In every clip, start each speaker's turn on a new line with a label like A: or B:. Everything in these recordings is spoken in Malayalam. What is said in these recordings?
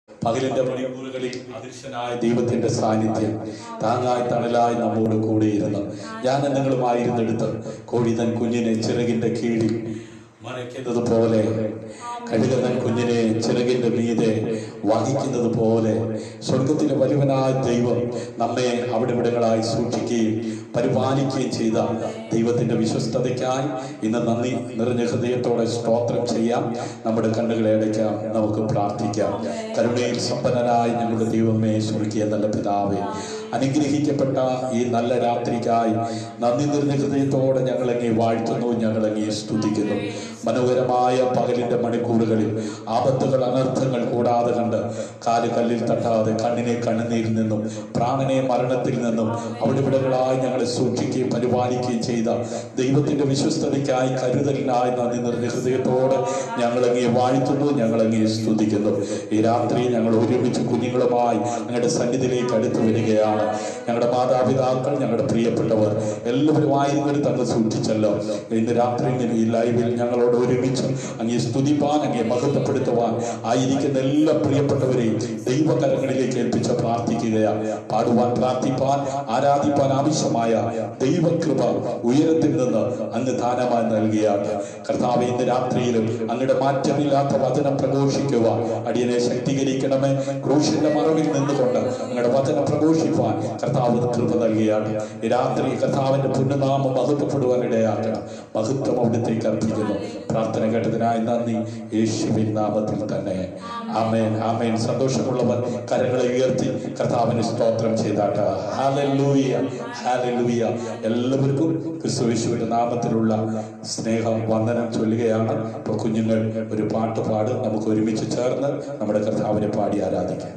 A: പകലിന്റെ മണിക്കൂറുകളിൽ അദൃശ്യനായ ദൈവത്തിന്റെ സാന്നിധ്യം താങ്ങായി തണലായി നമ്മോട് കൂടിയിരുന്നു. ഞാൻ നിങ്ങളുമായിരുന്നെടുത്ത് കോഴിതൻ കുഞ്ഞിനെ ചിറകിന്റെ കീഴിൽ മറയ്ക്കുന്നത് പോലെ, കഴുകതൻ കുഞ്ഞിനെ ചിറകിന്റെ മീതെ വഹിക്കുന്നത് പോലെ സ്വർഗത്തിലെ വലുവനായ ദൈവം നമ്മെ അവിടെ ഇവിടങ്ങളായി സൂക്ഷിക്കുകയും പരിപാലിക്കുകയും ചെയ്ത ദൈവത്തിന്റെ വിശ്വസ്തതയ്ക്കായി ഇന്ന് നന്ദി നിറഞ്ഞ ഹൃദയത്തോടെ സ്തോത്രം ചെയ്യാം. നമ്മുടെ കണ്ണുകളെ അടയ്ക്കാം, നമുക്ക് പ്രാർത്ഥിക്കാം. കരുണയിൽ സമ്പന്നനായി ഞങ്ങളുടെ ദൈവമേ, സ്വർഗീയ നല്ല പിതാവേ, അനുഗ്രഹിക്കപ്പെട്ട ഈ നല്ല രാത്രിക്കായി നന്ദി നിറഞ്ഞ ഹൃദയത്തോടെ ഞങ്ങളങ്ങേ വാഴ്ത്തുന്നു, ഞങ്ങളങ്ങേ സ്തുതിക്കുന്നു. മനോഹരമായ പകലിന്റെ മണിക്കൂറുകളിൽ ആപത്തുകൾ അനർത്ഥങ്ങൾ കൂടാതെ കണ്ട് കാല് കല്ലിൽ തട്ടാതെ കണ്ണിനെ കണ്ണുനീരിൽ നിന്നും പ്രാണനെ മരണത്തിൽ നിന്നും അവിടെ ഇവിടങ്ങളായി ഞങ്ങളെ സൂക്ഷിക്കുകയും പരിപാലിക്കുകയും ചെയ്ത ദൈവത്തിന്റെ വിശ്വസ്തതയ്ക്കായി കരുതലിനായി നന്ദി നിറഞ്ഞ ഹൃദയത്തോടെ ഞങ്ങളങ്ങേ വാഴ്ത്തുന്നു, ഞങ്ങളങ്ങേ സ്തുതിക്കുന്നു. ഈ രാത്രി ഞങ്ങൾ ഒരുമിച്ച് കുഞ്ഞുങ്ങളുമായി ഞങ്ങളുടെ സന്നിധിയിലേക്ക് അടുത്തു വരികയാണ്. ഞങ്ങളുടെ മാതാപിതാക്കൾ, ഞങ്ങളുടെ പ്രിയപ്പെട്ടവർ എല്ലാവരും ആയിരുന്നെടുത്ത് അങ്ങ് സൂക്ഷിച്ചല്ലോ. ഇന്ന് രാത്രി ഈ ലൈവിൽ ഞങ്ങളോട് ഒരുമിച്ച് അങ്ങേ സ്തുതിപ്പാൻ, അങ്ങേ മഹത്വപ്പെടുത്തുവാൻ ആയിരിക്കുന്ന എല്ലാ പ്രിയപ്പെട്ടവരെയും ദൈവകരങ്ങളിലേക്ക് ഏൽപ്പിച്ച് പ്രാർത്ഥിക്കുകയാണ്. പാടുവാൻ, പ്രാർത്ഥിപ്പാൻ, ആരാധിപ്പാൻ ആവശ്യമായ ദൈവകൃപ ഉയരത്തിൽ നിന്ന് അങ്ങ് ദാനമായി നൽകിയാണ്. കർത്താവേ, ഇന്ന് രാത്രിയിലും അങ്ങയുടെ മാറ്റമില്ലാത്ത വചനം പ്രഘോഷിക്കുവാൻ അടിയനെ ശക്തീകരിക്കണമേ. ക്രൂശിന്റെ മറവിൽ നിന്നുകൊണ്ട് അങ്ങയുടെ വചനം പ്രഘോഷിപ്പാൻ കർത്താവ് കൃപ നൽകിയാണ്. ഈ രാത്രി കർത്താവിന്റെ പുണ്യനാമം മഹത്വപ്പെടുവാൻ ഇടയാക്കണം. മഹത്വം അവിടുത്തേക്ക് അർപ്പിക്കുന്നു. പ്രാർത്ഥന കേട്ടതിനായി നന്ദി, യേശുവിൻ നാമത്തിൽ തന്നെ. ആമേൻ, ആമേൻ. സന്തോഷമുള്ളവർ കരങ്ങളെ ഉയർത്തി കർത്താവിന് സ്തോത്രം ചെയ്താട്ട്. Hallelujah, hallelujah. എല്ലാവർക്കും ക്രിസ്തുയേശുവിന്റെ നാമത്തിലുള്ള സ്നേഹ വന്ദനം ചൊല്ലുകയാണ്. ഇപ്പൊ കുഞ്ഞുങ്ങൾ ഒരു പാട്ട് പാടും. നമുക്ക് ഒരുമിച്ച് ചേർന്ന് നമ്മുടെ കർത്താവിനെ പാടി ആരാധിക്കാം.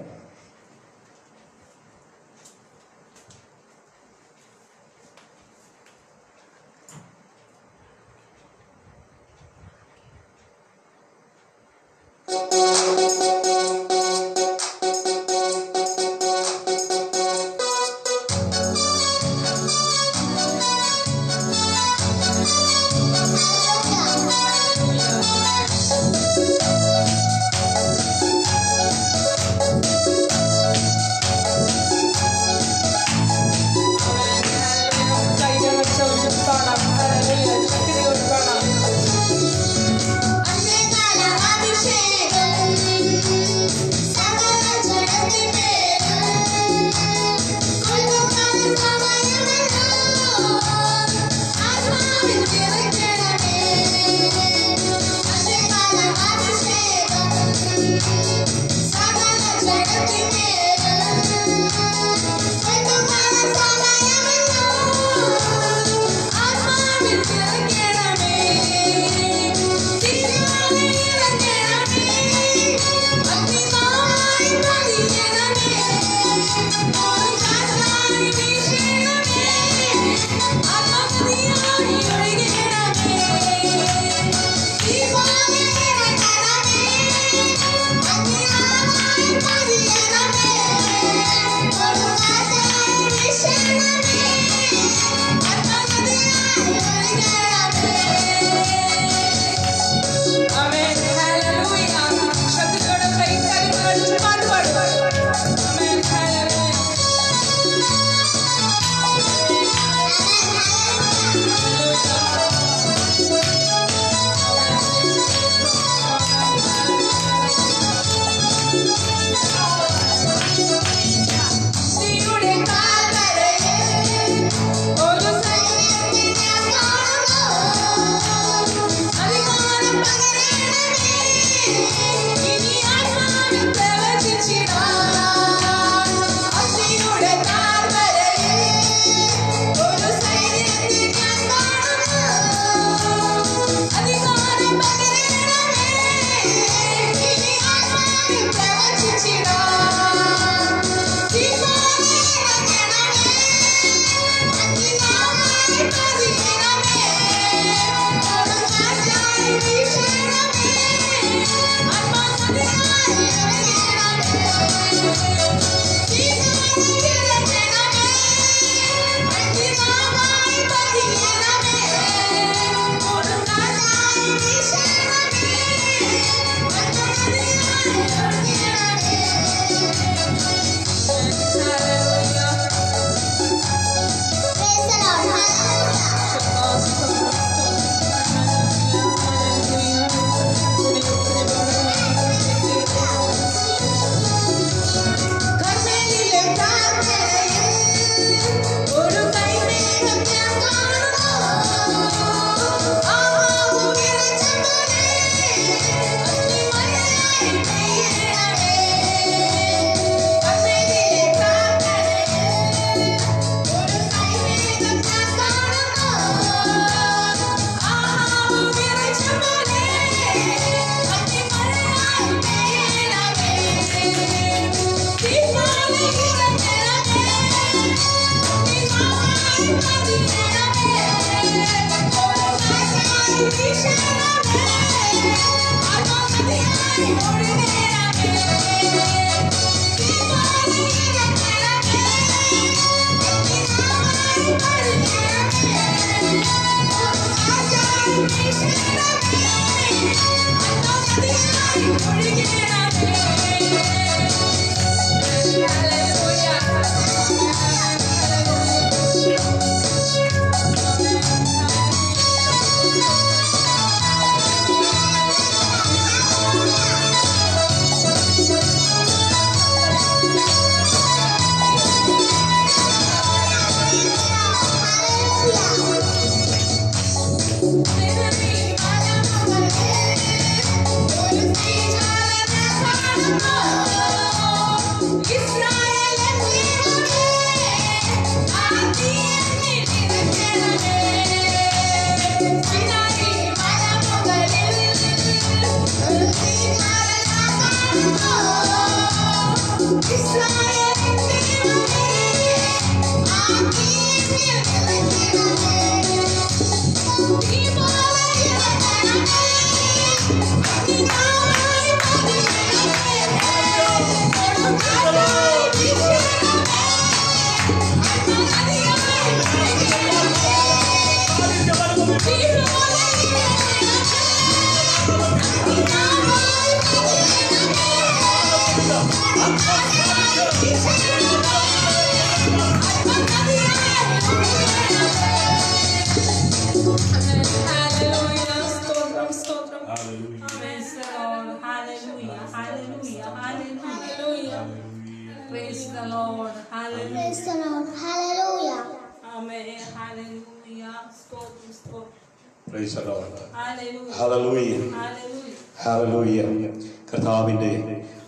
A: കർത്താവിന്റെ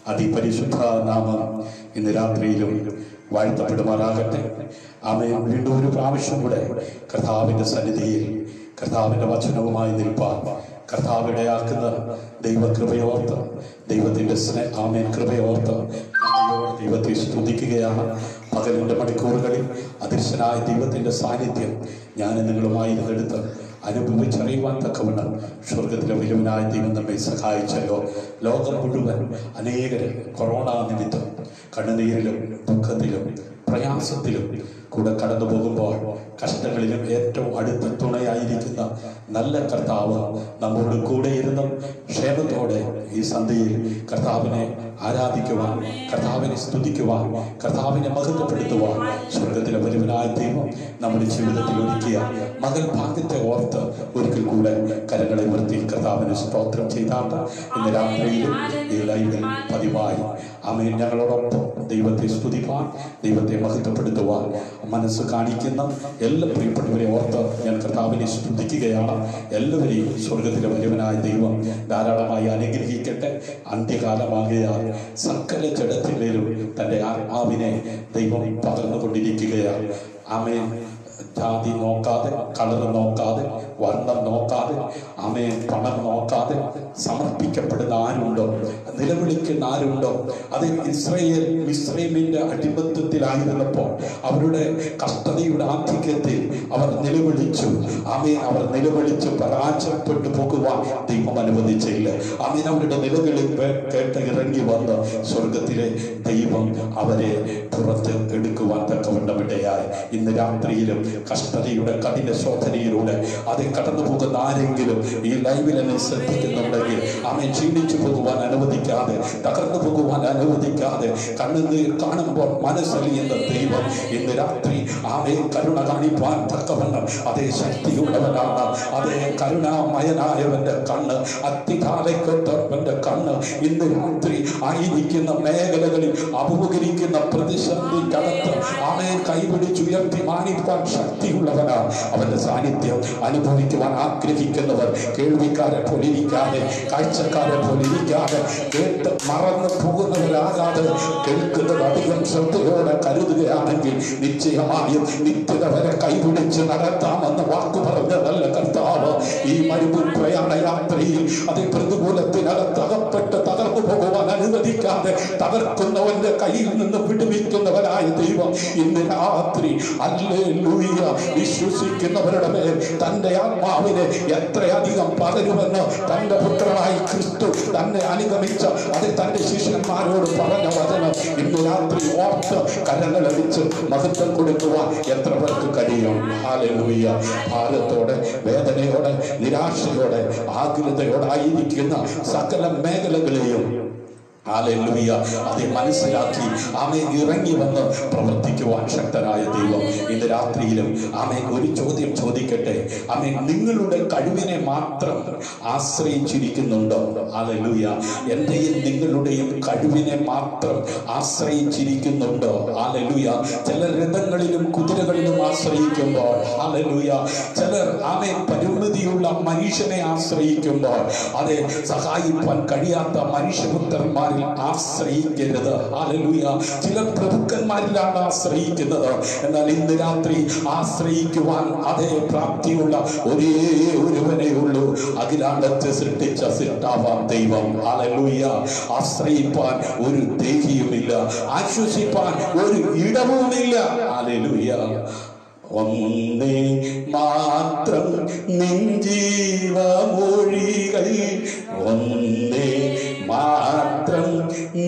A: അതിപരിശുദ്ധ നാമം ഇന്ന് രാത്രിയിലും വാഴ്ത്തപ്പെടുമാറാകട്ടെ. ആമേൻ. വീണ്ടും ഒരു പ്രാവശ്യം കൂടെ കർത്താവിന്റെ സന്നിധിയിൽ കർത്താവിന്റെ വചനവുമായി നിൽപ്പാൻ കർത്താവിടെ ആക്കുന്ന ദൈവകൃപയോർത്ത് ദൈവത്തിന്റെ ആമേൻ കൃപയോർത്ത് ദൈവത്തെ സ്തുതിക്കുകയാണ്. പകലിന്റെ മണിക്കൂറുകളിൽ അദൃശ്യനായ ദൈവത്തിന്റെ സാന്നിധ്യം ഞാൻ നിങ്ങളുമായി എടുത്ത് അനുഭവിച്ചറിയുവാൻ തക്കവണ്ണം സ്വർഗത്തിലെ വലുവനായ ദൈവം നമ്മെ സഹായിച്ചല്ലോ. ലോകം മുഴുവൻ അനേകര് കൊറോണ നിമിത്തം കണ്ണുനീരിലും ദുഃഖത്തിലും പ്രയാസത്തിലും കൂടെ കടന്നു പോകുമ്പോൾ കഷ്ടങ്ങളിലും ഏറ്റവും അടുത്ത തുണയായിരിക്കുന്ന നല്ല കർത്താവ് നമ്മോട് കൂടെ ഇരുന്ന് ക്ഷേമത്തോടെ ഈ സന്ധ്യയിൽ കർത്താവിനെ ആരാധിക്കുവാൻ, കർത്താവിനെ സ്തുതിക്കുവാൻ, കർത്താവിനെ മഹത്വപ്പെടുത്തുവാൻ സ്വർഗത്തിലെ വലുവനായ ദൈവം നമ്മുടെ ജീവിതത്തിൽ ഒരുക്കിയ മകൾ ഭാഗ്യത്തെ ഓർത്ത് ഒരിക്കൽ കൂടെ കരങ്ങളെ ഉയർത്തി കർത്താവിന് സ്തോത്രം ചെയ്താട്ട് ഇന്ന് രാത്രിയിലും ഈ ലൈവിൽ പതിവായി ആമേൻ ഞങ്ങളോടൊപ്പം ദൈവത്തെ സ്തുതിപ്പാൻ, ദൈവത്തെ മഹത്വപ്പെടുത്തുവാൻ മനസ്സ് കാണിക്കുന്ന എല്ലാ പ്രിയപ്പെട്ടവരെ ഓർത്ത് ഞാൻ കർത്താവിനെ സ്തുതിക്കുകയാണ്. എല്ലാവരെയും സ്വർഗത്തിലെ വലുവനായ ദൈവം ധാരാളമായി അനുഗ്രഹിക്കട്ടെ. അന്ത്യകാലമാകയാൽ സകല ജഡത്തിലും തന്റെ ആത്മാവിനെ ദൈവം പകർന്നുകൊണ്ടിരിക്കുകയാണ്. ആമേൻ. ജാതി നോക്കാതെ, കളർ നോക്കാതെ, വർണ്ണം നോക്കാതെ, ആമേൻ, പണം നോക്കാതെ സമർപ്പിക്കപ്പെടുന്ന ആരുണ്ടോ, നിലവിളിക്കുന്ന ആരുണ്ടോ? അത് ഇസ്രായേൽ മിസ്രൈമിന്റെ അടിമത്തത്തിലായിരുന്നപ്പോൾ അവരുടെ കഷ്ടതയുടെ ആധിക്യത്തിൽ അവർ നിലവിളിച്ചു. ആമേൻ. അവർ നിലവിളിച്ച് പരാജയപ്പെട്ടു പോകുവാൻ ദൈവം അനുവദിച്ചില്ല. ആമേൻ. അവരുടെ നിലവിളി കേട്ട് ഇറങ്ങി വന്ന് സ്വർഗത്തിലെ ദൈവം അവരെ പുറത്ത് എടുക്കുവാൻ തക്കവണ്ണം ഇടയായി. ഇന്ന് രാത്രിയിലും കഷ്ടതയുടെ കഠിന ശോധനയിലൂടെ അതിൽ കടന്നു പോകുന്ന ആരെങ്കിലും ഈ ലൈവിൽ എന്നെ ശ്രദ്ധിക്കുന്നുണ്ടെങ്കിൽ ആമേൻ, ക്ഷീണിച്ചു പോകുവാൻ അനുവദിക്കാതെ, തകർന്നു പോകുവാൻ അനുവദിക്കാതെ, കണ്ണുനീർ കാണുമ്പോൾ മനസ്സലിയുന്ന ദൈവം ഇന്ന് രാത്രി ആമേൻ കരുണ കാണിപ്പാൻ തക്കവണ്ണം അതേ ശക്തിയുള്ളവനാണ്. അതേ കരുണാമയനായവന്റെ കണ്ണ്, അത്തികാലയ്ക്കൊത്തവന്റെ കണ്ണ് ഇന്ന് രാത്രി ആയിരിക്കുന്ന മേഖലകളിൽ അഭിമുഖീകരിക്കുന്ന പ്രതിസന്ധിക്കകത്ത് ആമേൻ കൈപിടിച്ചുയർത്തി മാനിപ്പാൻ ശക്തിയുള്ളവനാണ്. അവന്റെ സാന്നിധ്യം അനുഭവിക്കുവാൻ ആഗ്രഹിക്കുന്നവർ കേൾവിക്കാരെ പോലിരിക്കാതെ, കാഴ്ചക്കാരെ പോലിരിക്കാതെ, കേട്ട് മറന്നു പോകുന്നവരാകാതെ കേൾക്കുന്നത് അധികം ശ്രദ്ധയോടെ കരുതുകയാണെങ്കിൽ നിശ്ചയമായും നിത്യത വരെ കൈപിടിച്ച് നടത്താമെന്ന് വാക്കു പറഞ്ഞ നല്ല കർത്താവ് ഈ മരുഭൂമി പ്രയാണ യാത്രയിൽ അതേ പ്രതികൂലത്തിനകത്ത് അകപ്പെട്ട് തകർന്നു പോകുവാൻ അനുവദിക്കാതെ തകർക്കുന്നവന്റെ കയ്യിൽ നിന്ന് വിടുവിക്കുന്നവനായ ദൈവം ഇന്ന് രാത്രി ഹല്ലേലൂയ വിശ്വസിക്കുന്നവരുടെ മേൽ തന്റെ ആത്മാവിനെ എത്രയധികം പകരുമെന്ന് തന്റെ പുത്രനായി ക്രിസ്തു തന്നെ അനുഗമിച്ച അത് തന്റെ ശിഷ്യന്മാരോട് പറഞ്ഞ വചനം ഇന്ന് രാത്രി ഓർത്ത് കരങ്ങളടിച്ച് മഹത്വം കൊടുക്കുവാൻ എത്ര പേർക്ക് കഴിയും? ഹല്ലേലൂയ. ഭാരത്തോടെ, വേദനയോടെ, നിരാശയോടെ, ആകുലതയോടായിരിക്കുന്ന സകല മേഖലകളെയും ഹല്ലേലൂയ അത് മനസ്സിലാക്കി ആമേൻ ഇറങ്ങി വന്ന് പ്രവർത്തിക്കുവാൻ ശക്തനായ ദൈവം ഇന്ന് രാത്രിയിലും ആമേൻ ഒരു ചോദ്യം ചോദിക്കട്ടെ. ആമേൻ, നിങ്ങളുടെ കഴിവിനെ മാത്രം ആശ്രയിച്ചിരിക്കുന്നുണ്ടോ? ഹല്ലേലൂയ. എന്റെയും നിങ്ങളുടെയും കഴിവിനെ മാത്രം ആശ്രയിച്ചിരിക്കുന്നുണ്ടോ? ഹല്ലേലൂയ. ചിലർ രഥങ്ങളിലും കുതിരകളിലും ആശ്രയിക്കുമ്പോൾ, ഹല്ലേലൂയ, ചിലർ ആമേൻ പരിമിതിയുള്ള മനുഷ്യനെ ആശ്രയിക്കുമ്പോൾ, അതെ, സഹായിപ്പാൻ കഴിയാത്ത മനുഷ്യപുത്രന്മാർ ആശ്രയിക്കരുത്. ഹല്ലേലൂയ. ചില പ്രഭുക്കന്മാരിലാണ് ആശ്രയിക്കുന്നത്. എന്നാൽ ഇന്ന് രാത്രി ആശ്രയിക്കുവാൻ അതേ പ്രാപ്തിയുള്ള ഒരേ ഒരുവനേ ഉള്ളൂ, അഖിലാണ്ടത്തെ സൃഷ്ടിച്ച സിട്ടാവാം ദൈവം. ഹല്ലേലൂയ. ആശ്രയിപ്പാൻ ഒരു ദേഹിയുമില്ല. ആശ്വസിപ്പാൻ ഒരു ഇടവുമില്ല. ഹല്ലേലൂയ. ഒന്നേ മാത്രം നിൻ ജീവമൊഴികൾ, ഒന്നേ മാത്രം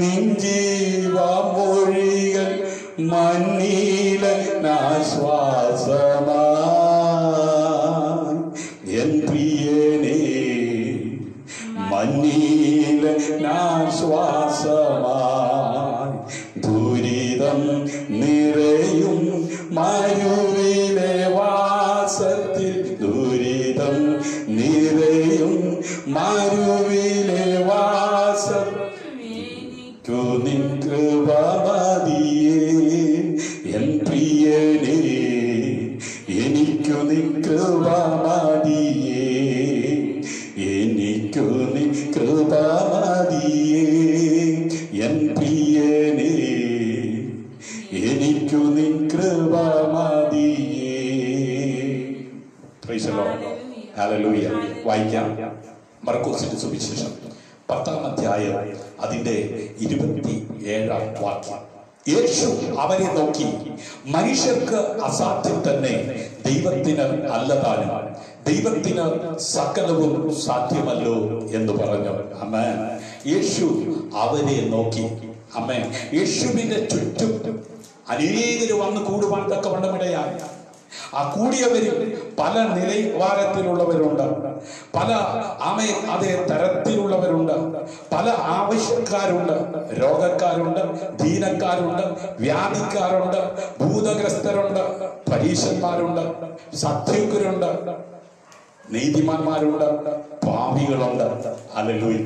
A: നിൻ ജീവമൊഴികൾ, മണ്ണിലാശ്വാസമാ എൻ പ്രിയനേ, മണ്ണിലാശ്വാസമായി ദുരിതം നിറയും മരുവിലെ വാസത്തിൽ, ദുരിതം നിറയും മരുവിലെ വാസം നിൻ കൃപ മതിയേ എൻ പ്രിയനേ, എനിക്കു നിൻ കൃപ മതിയേ, എനിക്കു നിൻ കൃപ മതിയേ എൻ പ്രിയനേ, എനിക്കു നിൻ കൃപ മതിയേ. Praise the Lord. ഹല്ലേലൂയ. വായിക്കാം മർക്കോസിന്റെ സുവിശേഷം 10-ാം അധ്യായം അതിന്റെ 27-ാം വാക്യം. യേശു അവരെ നോക്കി, മനുഷ്യർക്ക് അസാധ്യം തന്നെ ദൈവത്തിന് അല്ലതാനും, ദൈവത്തിന് സകലവും സാധ്യമല്ലോ എന്ന് പറഞ്ഞു. ആമേൻ. യേശു അവരെ നോക്കി. ആമേൻ. യേശുവിന്റെ ചുറ്റും അനേകര് വന്ന് കൂടുവാൻ തക്കവണ്ണമിടയായി. ആ കൂടിയവരിൽ പല നിലവാരത്തിലുള്ളവരുണ്ട്, പല അതേ തരത്തിലുള്ളവരുണ്ട്, പല ആവശ്യക്കാരുണ്ട്, രോഗക്കാരുണ്ട്, ദീനക്കാരുണ്ട്, വ്യാധിക്കാരുണ്ട്, ഭൂതഗ്രസ്തരുണ്ട്, പരീശന്മാരുണ്ട്, സത്യക്കുരുണ്ട്, നീതിമാന്മാരുണ്ട്, പാപികളുണ്ട്. ഹല്ലേലൂയ.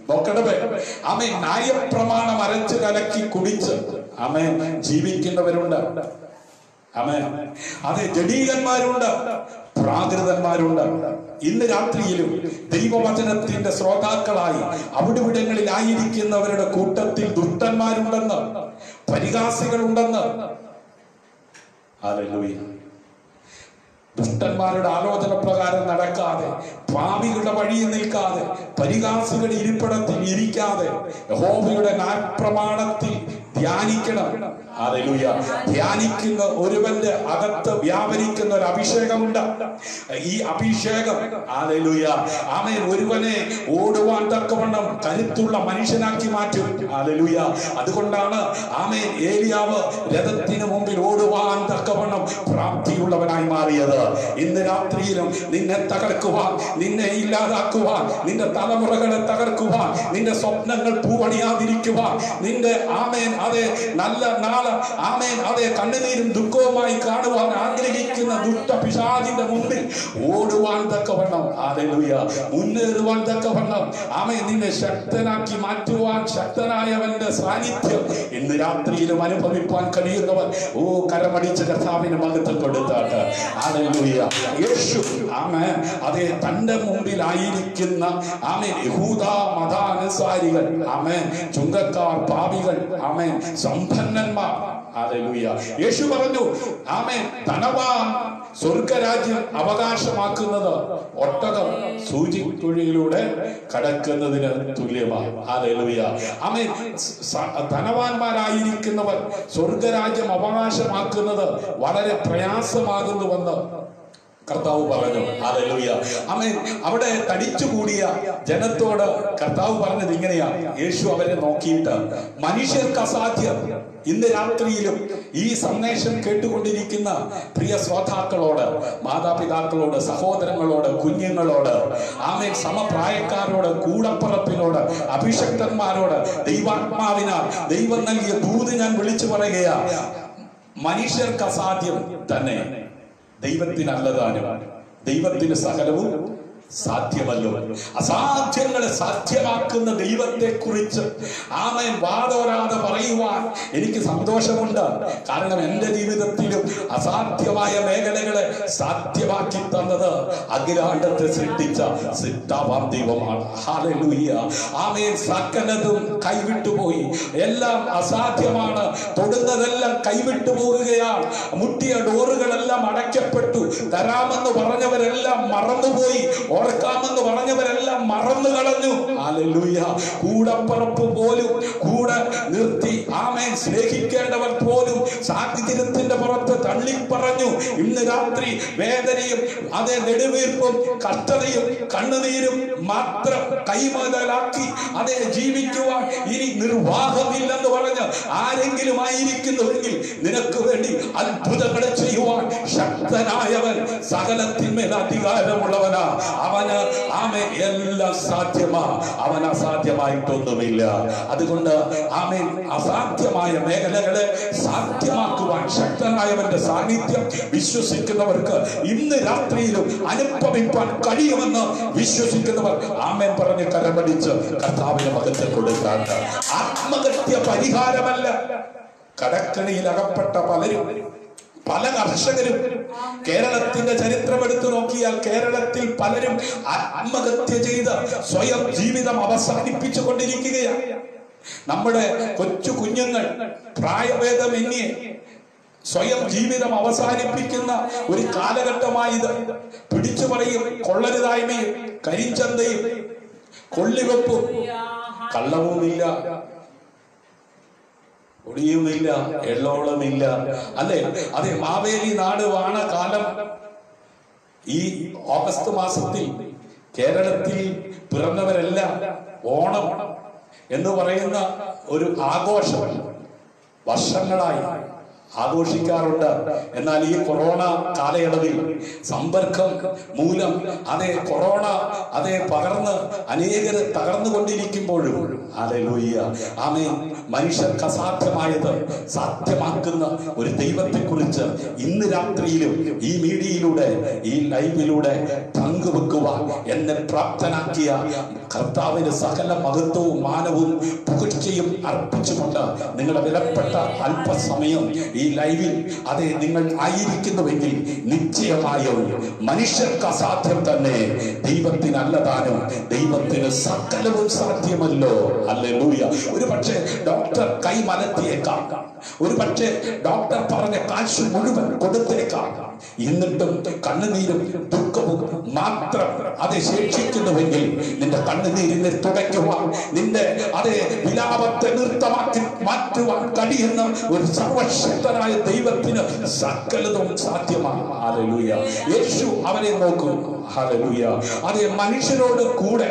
A: നോക്കണമേ, ആമേൻ. ന്യായപ്രമാണം അരച്ച് കലക്കി കുടിച്ച് ആമേൻ ജീവിക്കുന്നവരുണ്ട്. ആമേൻ. അതെ, ജഡീകന്മാരുണ്ട്, പ്രാകൃതന്മാരുണ്ട്. ഇന്ന് രാത്രിയിലും ദൈവവചനത്തിന്റെ ശ്രോതാക്കളായി അവിടെവിടങ്ങളിലായിരിക്കുന്നവരുടെ കൂട്ടത്തിൽ ദുഷ്ടന്മാരുണ്ടെന്ന്, പരിഹാസികളുണ്ടെന്ന്. ഹല്ലേലൂയ. ദുഷ്ടന്മാരുടെ ആലോചന പ്രകാരം നടക്കാതെ, പാപികളുടെ വഴിയിൽ നിൽക്കാതെ, പരിഹാസികളുടെ ഇരിപ്പിടത്തിൽ ഇരിക്കാതെ യഹോവയുടെ ന്യായപ്രമാണത്തിൽ ധ്യാനിക്കണം. ഹല്ലേലൂയ. ധ്യാനിക്കുന്ന ഒരുവന്റെ അകത്ത് വ്യാപരിക്കുന്ന ഒരു അഭിഷേകമുണ്ട്. ഈ അഭിഷേകം ഹല്ലേലൂയ ആമേൻ ഒരുവനെ ഓടുവാൻ തക്കവണ്ണം കരുത്തുള്ള മനുഷ്യനാക്കി മാറ്റും. ഹല്ലേലൂയ. അതുകൊണ്ടാണ് ആമേൻ ഏലിയാവ് രഥത്തിന് മുമ്പിൽ ഓടുവാൻ തക്കവണ്ണം പ്രാപ്തിയുള്ളവനായി മാറിയത്. ഇന്ന് രാത്രിയിലും നിന്നെ തകർക്കുവാൻ, നിന്നെ ഇല്ലാതാക്കുവാൻ, നിന്റെ തലമുറകളെ തകർക്കുവാൻ, നിന്റെ സ്വപ്നങ്ങൾ പൂവണിയാതിരിക്കുവാൻ, നിന്റെ ആമേൻ അതെ നല്ല നാളെ ആമേൻ അതെ കണ്ണുനീരും ദുഃഖവുമായി കാണുവാൻ ആഗ്രഹിക്കുന്ന ദുഷ്ട പിശാചിന്റെ മുമ്പിൽ ഓടുവാൻ തക്കവണ്ണം, ഹല്ലേലൂയ, മുന്നേറുവാൻ തക്കവണ്ണം ആമേൻ നിന്നെ ശക്തനാക്കി മാറ്റുവാൻ ശക്തനായവന്റെ സാന്നിധ്യം ഇന്ന് രാത്രിയിലും അനുഭവിപ്പാൻ കഴിയുന്നവൻ കരമടിച്ച് കർത്താവിന് മഹത്വം കൊടുത്താട്ട്. ഹല്ലേലൂയ. യേശു ആമേൻ അതെ തന്റെ മുമ്പിലായിരിക്കുന്ന ആമേൻ യഹൂദ മതാനുസാരികൾ, ആമേൻ ചുങ്കക്കാർ, പാപികൾ, ആമേൻ സമ്പന്നന്മാർ. ഹല്ലേലൂയ. യേശു പറഞ്ഞു ആമേൻ ധനവാൻ സ്വർഗരാജ്യം അവകാശമാക്കുന്നത് ഒട്ടകം സൂചിക്കുഴിയിലൂടെ കടക്കുന്നതിന് തുല്യമാണ്. ഹല്ലേലൂയ. ആമേൻ ധനവാന്മാരായിരിക്കുന്നവർ സ്വർഗരാജ്യം അവകാശമാക്കുന്നത് വളരെ പ്രയാസമാകുന്നുവെന്ന് കർത്താവ് പറഞ്ഞു. ഹല്ലേലൂയ. ആമേൻ. അവിടെ തടിച്ചുകൂടിയ ജനത്തോട് കർത്താവ് പറഞ്ഞത് ഇങ്ങനെയാണ്. യേശു അവരെ നോക്കിയിട്ട്, മനുഷ്യർക്ക് അസാധ്യം. ഇന്ന് രാത്രിയിലും ഈ സന്ദേശം കേട്ടുകൊണ്ടിരിക്കുന്ന പ്രിയ ശ്രോതാക്കളോട്, മാതാപിതാക്കളോട്, സഹോദരങ്ങളോട്, കുഞ്ഞുങ്ങളോട്, ആമേൻ സമപ്രായക്കാരോട്, കൂടപ്പുറപ്പിനോട്, അഭിഷക്തന്മാരോട് ദൈവാത്മാവിനാൽ ദൈവം നൽകിയ ദൂത് ഞാൻ വിളിച്ചു പറയുകയാ. മനുഷ്യർക്ക് അസാധ്യം തന്നെ ദൈവത്തിനല്ലതാനും, ദൈവത്തിന് സകലവും സാധ്യമല്ലോ. അസാധ്യങ്ങളെ സാധ്യമാക്കുന്ന ദൈവത്തെ കുറിച്ച് ആമേൻ വാദോരാതെ പറയുവാൻ എനിക്ക് സന്തോഷമുണ്ട്. കാരണം എന്റെ ജീവിതത്തിലും അസാധ്യമായ മേഖലകളെ സാധ്യമാക്കി തന്നത് അഖിലാണ്ടത്തെ സൃഷ്ടിച്ച സിദ്ധാവാം ദൈവമാണ്. ഹല്ലേലൂയ. ആമേൻ. സകലതും കൈവിട്ടുപോയി, എല്ലാം അസാധ്യമാണ്, തൊടുന്നതെല്ലാം കൈവിട്ടു പോവുകയാണ്. മുട്ടിയ ഡോറുകളെല്ലാം അടയ്ക്കപ്പെട്ടു. തരാമെന്ന് പറഞ്ഞവരെല്ലാം മറന്നുപോയി, ഓർക്കാമെന്ന് പറഞ്ഞവരെല്ലാം മറന്നു കളഞ്ഞു. ഹല്ലേലൂയ. കൂടപ്പറപ്പ് പോലും കൂടെ നിർത്തി ആമേൻ സ്നേഹിക്കേണ്ടവർ പോലും സാഹചര്യത്തിന്റെ പുറത്ത് തള്ളിപ്പറഞ്ഞു. ഇന്ന് രാത്രി വേദനയും അതേ നെടുവീർപ്പും കഷ്ടതയും കണ്ണുനീരും മാത്രം കൈമുതലാക്കി അതേ ജീവിക്കുവാൻ ഇനി നിർവാഹമില്ലെന്ന് പറഞ്ഞ് ആരെങ്കിലും ആയിരിക്കുന്നുവെങ്കിൽ നിനക്ക് വേണ്ടി അത്ഭുതങ്ങൾ ചെയ്യുവാൻ ശക്തനായവൻ, സകലത്തിന്മേൽ അധികാരമുള്ളവനാ. അവന് ആമേൻ എല്ലാം സാധ്യമാ. അവൻ അസാധ്യമായിട്ടൊന്നുമില്ല. അതുകൊണ്ട് ആമേൻ അസാധ്യമായ മേഖലകളെ സാധ്യമാക്കുവാൻ ശക്തനായവന്റെ സാന്നിധ്യം വിശ്വസിക്കുന്നവർക്ക് ഇന്ന് രാത്രിയിലും അനുഭവിക്കാൻ കഴിയുമെന്ന് വിശ്വസിക്കുന്നവർ ആമേൻ പറഞ്ഞ് കരമടിച്ച് കർത്താവിന് മഹത്വം കൊടുക്കാൻ. ആത്മഹത്യ പരിഹാരമല്ല. കടക്കണിയിൽ അകപ്പെട്ട പലരും, പല കർഷകരും, കേരളത്തിന്റെ ചരിത്രം എടുത്തു നോക്കിയാൽ കേരളത്തിൽ പലരും ആത്മഹത്യ ചെയ്ത് സ്വയം ജീവിതം അവസാനിപ്പിച്ചു കൊണ്ടിരിക്കുകയാണ്. നമ്മുടെ കൊച്ചു കുഞ്ഞുങ്ങൾ പ്രായഭേദമന്യേ സ്വയം ജീവിതം അവസാനിപ്പിക്കുന്ന ഒരു കാലഘട്ടമായത്. പിടിച്ചു പറയും കൊള്ളരുതായ്മയും കരിഞ്ചന്തയും കൊള്ളിവെപ്പും കള്ളവുമില്ല, ഒടിയുമില്ല, എള്ളോളമില്ല, അല്ലെ? അതെ, മാവേലി നാട് വാണ കാലം ഈ ഓഗസ്റ്റ് മാസത്തിൽ കേരളത്തിൽ പിറന്നവരെല്ലാം ഓണം എന്ന് പറയുന്ന ഒരു ആഘോഷം വർഷങ്ങളായി ആഘോഷിക്കാറുണ്ട്. എന്നാൽ ഈ കൊറോണ കാലയളവിൽ സമ്പർക്കം മൂലം അതേ കൊറോണ അതേ പകർന്ന് അനേകർ തകർന്നുകൊണ്ടിരിക്കുമ്പോഴും ഹല്ലേലൂയ ആമേൻ മനുഷ്യർക്ക് അസാധ്യമായത് സാധ്യമാക്കുന്ന ഒരു ദൈവത്തെ കുറിച്ച് ഇന്ന് രാത്രിയിലും ഈ മീഡിയയിലൂടെ, ഈ ലൈവിലൂടെ പങ്കുവെക്കുവാൻ എന്നെ പ്രാപ്തനാക്കിയ കർത്താവിന് സകല മഹത്വവും മാനവും പുകഴ്ചയും അർപ്പിച്ചുകൊണ്ട് നിങ്ങളുടെ വിലപ്പെട്ട അല്പസമയം ഈ ലൈവിൽ അതേ നിങ്ങൾ ആയിരിക്കുന്നുവെങ്കിൽ നിശ്ചയമായും മനുഷ്യർക്ക് അസാധ്യം തന്നെ ദൈവത്തിന് അല്ലതാനും, ദൈവത്തിന് സകലവും സാധ്യമല്ലോ. ഹല്ലേലൂയ. ഒരു പക്ഷേ ഡോക്ടർ കൈ മലത്തിയേക്കാം, ഒരു പക്ഷേ ഡോക്ടർ പറഞ്ഞ കാശ് മുഴുവൻ കൊടുത്തേക്കാം. എന്നിട്ടും കണ്ണുനീരും ദുഃഖവും മാത്രം അത് ശേഷിക്കുന്നുവെങ്കിൽ നിന്റെ കണ്ണുനീരിനെ തുടയ്ക്കുവാൻ, നിന്റെ അതേ വിലാപത്തെ നൃത്തമാക്കി മാറ്റുവാൻ കഴിയുന്ന ഒരു സർവശക്തനായ ദൈവത്തിന് സകലതും സാധ്യമാണ്. ഹല്ലേലൂയ. യേശു അവരെ നോക്കും. ഹല്ലേലൂയ. അതേ മനുഷ്യരോട് കൂടെ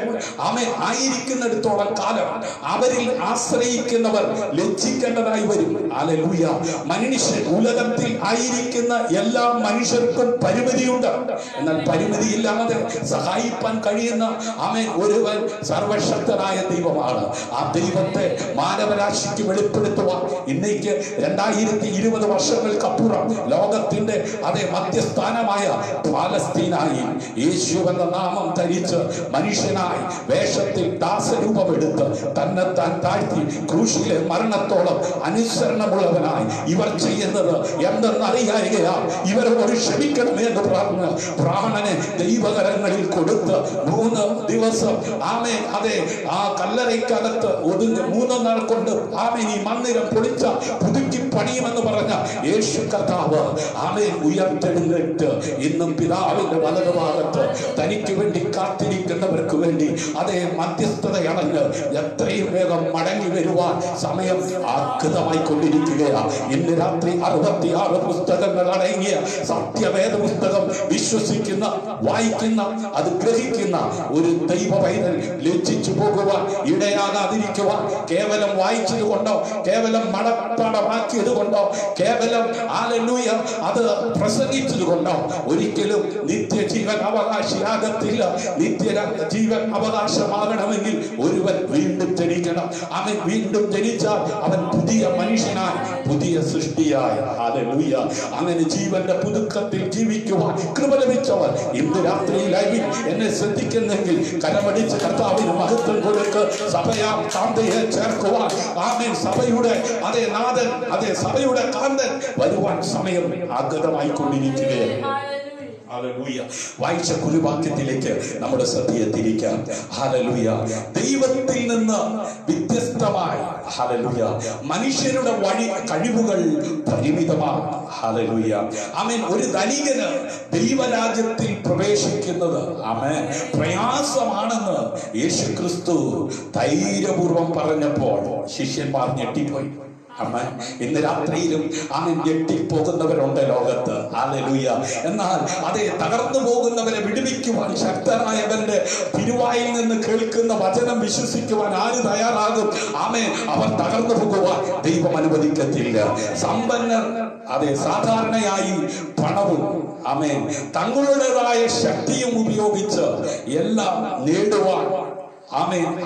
A: അവൻ ആയിരിക്കുന്നിടത്തോളം കാലം അവരിൽ ആശ്രയിക്കുന്നവർ ലജ്ജിക്കേണ്ടതായി വരും. ഹല്ലേലൂയ. മനുഷ്യൻ ഉലകത്തിൽ ആയിരിക്കുന്ന എല്ലാ മനുഷ്യർക്കും പരിമിതിയുണ്ട്. എന്നാൽ പരിമിതിയില്ലാതെ സഹായിപ്പാൻ കഴിയുന്ന അവൻ ഒരുവൻ സർവശക്തനായ ദൈവമാണ്. ആ ദൈവത്തെ മാനവരാശിക്ക് വെളിപ്പെടുത്തുവാൻ ഇന്നേക്ക് 2020 വർഷങ്ങൾക്കപ്പുറം ലോകത്തിന്റെ അതേ മധ്യസ്ഥാനമായ പാലസ്തീനായി യേശു എന്ന നാമം ധരിച്ച് മനുഷ്യനായി വേഷത്തിൽ ദാസരൂപമെടുത്ത് തന്നെത്താൻ താഴ്ത്തി ക്രൂശിലെ മരണത്തോളം അനുസരണമുള്ളവനായി ഇവർ ചെയ്യുന്നത് എന്തെന്നറിയായികയാ ഇവരോട് ക്ഷമിക്കണമേ എന്ന് പറഞ്ഞ് പ്രാണനെ ദൈവകരങ്ങളിൽ കൊടുത്ത് 3 ദിവസം ആമേൻ അതേ ആ കല്ലറയ്ക്കകത്ത് ഒതുങ്ങി 3 നാൾ കൊണ്ട് ആമേൻ ഈ മന്ദിരം പൊളിച്ച പുതുക്കി പണിയുമെന്ന് പറഞ്ഞ യേശു കർത്താവ് ആമേൻ ഉയർത്തെഴുന്നേറ്റ് ഇന്നും പിതാവിന്റെ വലതുഭാഗത്ത് തനിക്ക് വേണ്ടി കാത്തിരിക്കുന്നവർക്ക് വേണ്ടി അതേ മധ്യസ്ഥതയണഞ്ഞ് എത്രയും വേഗം മടങ്ങി വരുവാൻ സമയം ആഗതമായി കൊണ്ടിരിക്കുകയാണ്. ഇന്ന് രാത്രി 66 പുസ്തകങ്ങൾ അടങ്ങിയ സത്യവേദ പുസ്തകം വിശ്വസിക്കുന്ന, വായിക്കുന്ന, അത് ഗ്രഹിക്കുന്ന ഒരു ദൈവ പൈതൽ ലജ്ജിച്ചു പോകുവാൻ ഇടയാകാതിരിക്കുവാൻ കേവലം വായിച്ചത് കൊണ്ടോ, കേവലം മടപ്പാടമാക്കിയത് കൊണ്ടോ, കേവലം ഹല്ലേലൂയ അത് പ്രസംഗിച്ചത് കൊണ്ടോ ഒരിക്കലും നിത്യജീവൻ അവകാശിയാകത്തില്ല. നിത്യജീവൻ അവകാശമാകണമെങ്കിൽ ഒരുവൻ വീണ്ടും ജനിക്കണം. അവൻ വീണ്ടും ജനിച്ചാൽ അവൻ പുതിയ മനുഷ്യനായി, പുതിയ സൃഷ്ടിയായി. ഹല്ലേലൂയ. അങ്ങനെ ജീവന്റെ പുതുക്കത്തിൽ ജീവിക്കുവാൻ കൃപ ലഭിച്ചവർ ഇന്ന് രാത്രി ലൈവിൽ എന്നെ ശ്രദ്ധിക്കുന്നെങ്കിൽ കരമടിച്ച് കർത്താവിന് മഹത്വം കൊടുക്ക്. സഭയാം കാന്തയെ ചേർക്കുവാൻ ആമേൻ സഭയുടെ അതേ നാഥൻ, അതേ സഭയുടെ കാന്തൻ വരുവാൻ സമയം ആഗതമായി കൊണ്ടിരിക്കുകയാണ്. ഹല്ലേലൂയ. വായിച്ച കുരുവാക്യത്തിലേക്ക് നമ്മുടെ ശ്രദ്ധയെ തിരിക്കാം. ഹല്ലേലൂയ. ദൈവത്തിൽ നിന്ന് വ്യത്യസ്തമായി ഹല്ലേലൂയ മനുഷ്യരുടെ വഴി കഴിവുകൾ പരിമിതമാണ്. ഹല്ലേലൂയ. ആമേൻ. ഒരു ധനികന് ദൈവരാജ്യത്തിൽ പ്രവേശിക്കുന്നത് ആമേൻ പ്രയാസമാണെന്ന് യേശുക്രിസ്തു ധൈര്യപൂർവം പറഞ്ഞപ്പോൾ ശിഷ്യന്മാർ ഞെട്ടിപ്പോയി. ഇന്ന് രാത്രിയിലും ഞെട്ടിപ്പോകുന്നവരുണ്ട് ലോകത്ത്. ഹല്ലേലൂയ. എന്നാൽ അതേ തകർന്നു പോകുന്നവരെ വിടുവിക്കുവാൻ ശക്തനായവരുടെ തിരുവായിൽ നിന്ന് കേൾക്കുന്ന വചനം വിശ്വസിക്കുവാൻ ആര് തയ്യാറാകും? അവർ തകർന്നു പോകുവാൻ ദൈവം അനുവദിക്കത്തില്ല. സമ്പന്നർ സാധാരണയായി പണവും തങ്ങളുടേതായ ശക്തിയും ഉപയോഗിച്ച് എല്ലാം നേടുവാൻ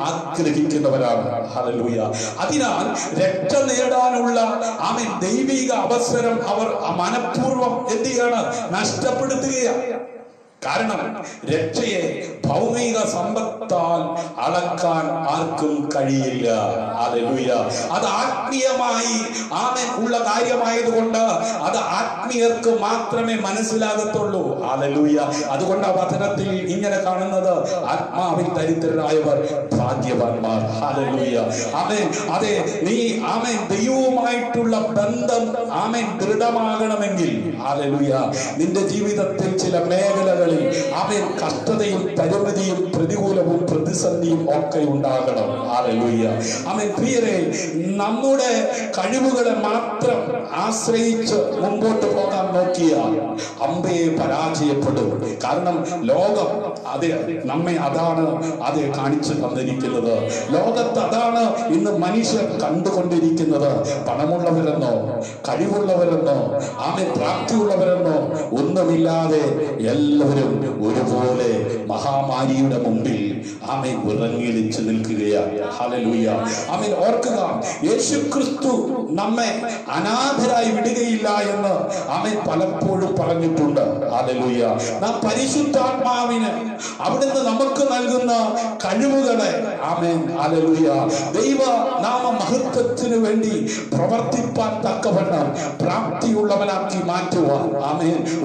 A: ആഗ്രഹിക്കുന്നവരാണ്. ഹല്ലേലൂയ. അതിനാൽ രക്ഷ നേടാനുള്ള ദൈവിക അവസരം അവർ മനഃപൂർവ്വം എന്ത് ചെയ്യാണ്? നഷ്ടപ്പെടുത്തുകയാണ്. കാരണം രക്ഷയെ ഭൗമിക സമ്പത്താൽ അളക്കാൻ ആർക്കും കഴിയില്ല. ഹല്ലേലൂയ. അത് ആത്മീയമായി ഉള്ള കാര്യമായതുകൊണ്ട് അത് ആത്മീയർക്ക് മാത്രമേ മനസ്സിലാകത്തുള്ളൂ. ഹല്ലേലൂയ. അതുകൊണ്ട് ആ വചനത്തിൽ ഇങ്ങനെ കാണുന്നത്, ആത്മാവിൽ ദരിദ്രരായവർ ഭാഗ്യവാന്മാർ. ഹല്ലേലൂയ. അതെ നീ ദൈവവുമായിട്ടുള്ള ബന്ധം ദൃഢമാകണമെങ്കിൽ ഹല്ലേലൂയ നിന്റെ ജീവിതത്തിൽ ചില മേഖലകളിൽ കഷ്ടതയും പരിമിതിയും പ്രതികൂലവും പ്രതിസന്ധിയും ഒക്കെ ഉണ്ടാകണം. ഹല്ലേലൂയ. പ്രിയരെ, നമ്മുടെ കഴിവുകളെ മാത്രം ആശ്രയിച്ച് മുമ്പോട്ട് പോകാൻ നോക്കിയാൽ അമ്പയെ പരാജയപ്പെടും. കാരണം ലോകം നമ്മെ അതാണ് കാണിച്ചു തന്നിരിക്കുന്നത്. ലോകത്ത് അതാണ് ഇന്ന് മനുഷ്യർ കണ്ടുകൊണ്ടിരിക്കുന്നത്. പണമുള്ളവരെന്നോ കഴിവുള്ളവരെന്നോ പ്രാപ്തിയുള്ളവരെന്നോ ഒന്നുമില്ലാതെ എല്ലാവരും ഒരുപോലെ മഹാമാരിയുടെ മുമ്പിൽ ഉറങ്ങിളിച്ചു നിൽക്കുകയാണ്. ഹല്ലേലൂയ. ഓർക്കുക, യേശുക്രിസ്തു നമ്മെ അനാഥരായി വിടുകയില്ല എന്ന് പലപ്പോഴും പറഞ്ഞിട്ടുണ്ട്. ഹല്ലേലൂയ. നാം പരിശുദ്ധാത്മാവിന് അവിടുന്ന് നമുക്ക് നൽകുന്ന കഴിവുകളെ ഹല്ലേലൂയ ദൈവ നാമ മഹത്വത്തിന് വേണ്ടി പ്രവർത്തിപ്പാൻ തക്കവണ്ണം പ്രാപ്തിയുള്ളവനാക്കി മാറ്റുവാൻ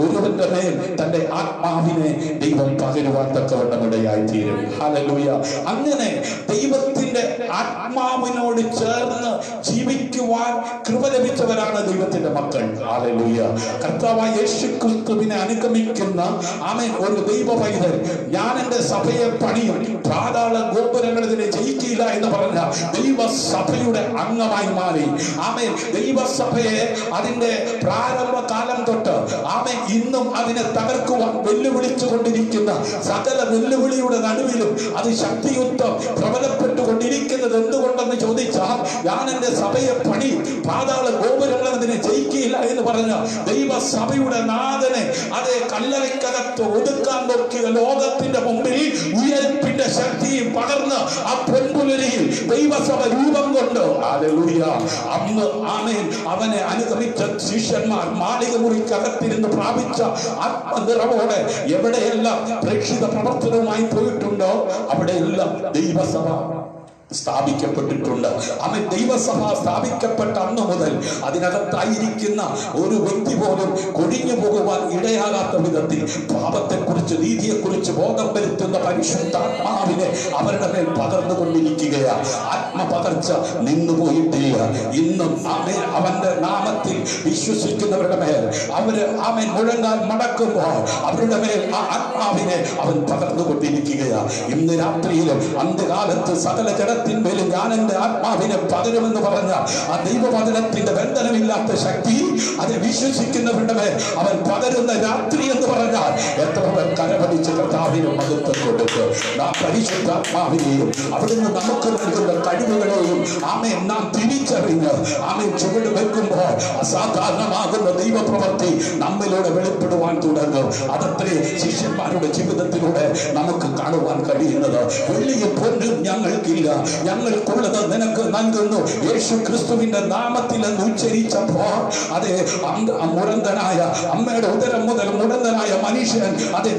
A: ഒരുവന്റെ മേൽ തന്റെ ആത്മാവിനെ ദൈവം പകരുവാൻ തക്കവണ്ണം ഇടയായി തീരും. ഹല്ലേലൂയ. അങ്ങനെ ദൈവത്തിന്റെ ആത്മാവിനോട് ചേർന്ന് ജീവിക്കുവാൻ കൃപ ലഭിച്ചവരാണ് ദൈവത്തിന്റെ മക്കൾ. ഹല്ലേലൂയ. കർത്താവായ യേശുക്രിസ്തുവിനെ അനുഗമിക്കുന്ന ഒരു ദൈവ പൈതൽ, ഞാൻ എന്റെ സഭയെ പണിയും, പാതാള ഗോപുരങ്ങളിതിനെ ജയിക്കില്ല എന്ന് പറഞ്ഞ ദൈവസഭയുടെ അംഗമായി മാറി. ദൈവസഭയെ അതിന്റെ പ്രാരംഭ കാലം തൊട്ട് ഇന്നും അതിനെ തകർക്കുവാൻ വെല്ലുവിളിച്ചു കൊണ്ടിരിക്കുന്ന സകല വെല്ലുവിളിയുടെ നടുവിലും അത് ശക്തിയുക്തം പ്രബലപ്പെട്ടുകൊണ്ടിരിക്കുന്നത് എന്തുകൊണ്ടെന്ന് ചോദിച്ചാൽ, ഞാൻ എന്റെ സഭയെ പണി, പാതാള ഗോപുരങ്ങൾ അതിനെ ജയിക്കില്ല എന്ന് പറഞ്ഞ ദൈവസഭയുടെ നാഥനെ കല്ലറയ്ക്കകത്ത് ഒതുക്കാൻ നോക്കിയ ലോകത്തിന്റെ മുമ്പിൽ ഉയർപ്പിന്റെ ശക്തിയും പകർന്ന് ആ പൊൻപുലരിയിൽ ദൈവസഭ രൂപം കൊണ്ട് ഹല്ലേലൂയ അന്ന് അവനെ അനുഗമിച്ച ശിഷ്യന്മാർ മാളിക മുറിക്കകത്തിരുന്ന് പ്രാപിച്ച ആത്മനിറവോടെ എവിടെയെല്ലാം പ്രേക്ഷിത പ്രവർത്തനവുമായി പോയിട്ടുണ്ടോ അവിടെയെല്ലാം ദൈവസഭ സ്ഥാപിക്കപ്പെട്ടിട്ടുണ്ട്. ദൈവസഭ സ്ഥാപിക്കപ്പെട്ട അന്ന് മുതൽ അതിനകത്തായിരിക്കുന്ന ഒരു വ്യക്തി പോലും കൊഴിഞ്ഞു പോകുവാൻ ഇടയാകാത്ത വിധത്തിൽ പാപത്തെക്കുറിച്ച് നീതിയെക്കുറിച്ച് ബോധം വരുത്തുന്ന പരിശുദ്ധാത്മാവിനെ അവരുടെ മേൽ പകർന്നുകൊണ്ടിരിക്കുകയാണ്. ആത്മപകർച്ച നിന്നുപോയിട്ടില്ല. ഇന്നും അവന്റെ നാമത്തിൽ വിശ്വസിക്കുന്നവരുടെ മേൽ അവര് മുഴങ്ങാൻ മടക്കുമ്പോൾ അവരുടെ മേൽ ആ ആത്മാവിനെ അവൻ പകർന്നുകൊണ്ടിരിക്കുകയാണ്. ഇന്ന് രാത്രിയിലും അന്ത്യകാലത്ത് സകല ജനത്തിന്മേലും ഞാൻ എന്റെ ആത്മാവിനെ പകരുമെന്ന് പറഞ്ഞ ആ ദൈവവചനത്തിന്റെ ബന്ധനമില്ലാത്ത ശക്തി അത് വിശ്വസിക്കുന്നവരുടെ മേൽ അവൻ പകരുന്ന രാത്രി എന്ന് പറഞ്ഞാൽ എത്ര പേർ കരപടിച്ച് കർത്താവിന് മഹത്വം കൊടുക്കും. നാം പരിശുദ്ധാത്മാവിനെയും അവിടുന്ന് നമുക്ക് നൽകുന്ന കഴിവുകളെയും നാം തിരിച്ചറിഞ്ഞ് ചുവട് വെക്കുമ്പോൾ അസാധാരണമാകുന്ന ദൈവപ്രവൃത്തി നമ്മിലൂടെ വെളിപ്പെടുവാൻ തുടങ്ങും. അതത്രേ ശിഷ്യന്മാരുടെ ജീവിതത്തിലൂടെ നമുക്ക് കാണുവാൻ കഴിയുന്നത്. വെള്ളിയും പൊന്നും ഞങ്ങൾക്കില്ല, ഞങ്ങൾക്കുള്ളത് നിനക്ക് നൽകുന്നു യേശു ക്രിസ്തുവിന്റെ നാമത്തിൽ എന്ന് ഉച്ചരിച്ചപ്പോൾ മുടന്തനായ അമ്മയുടെ ഉദരം മുതൽ മുടന്തനായ മനുഷ്യൻ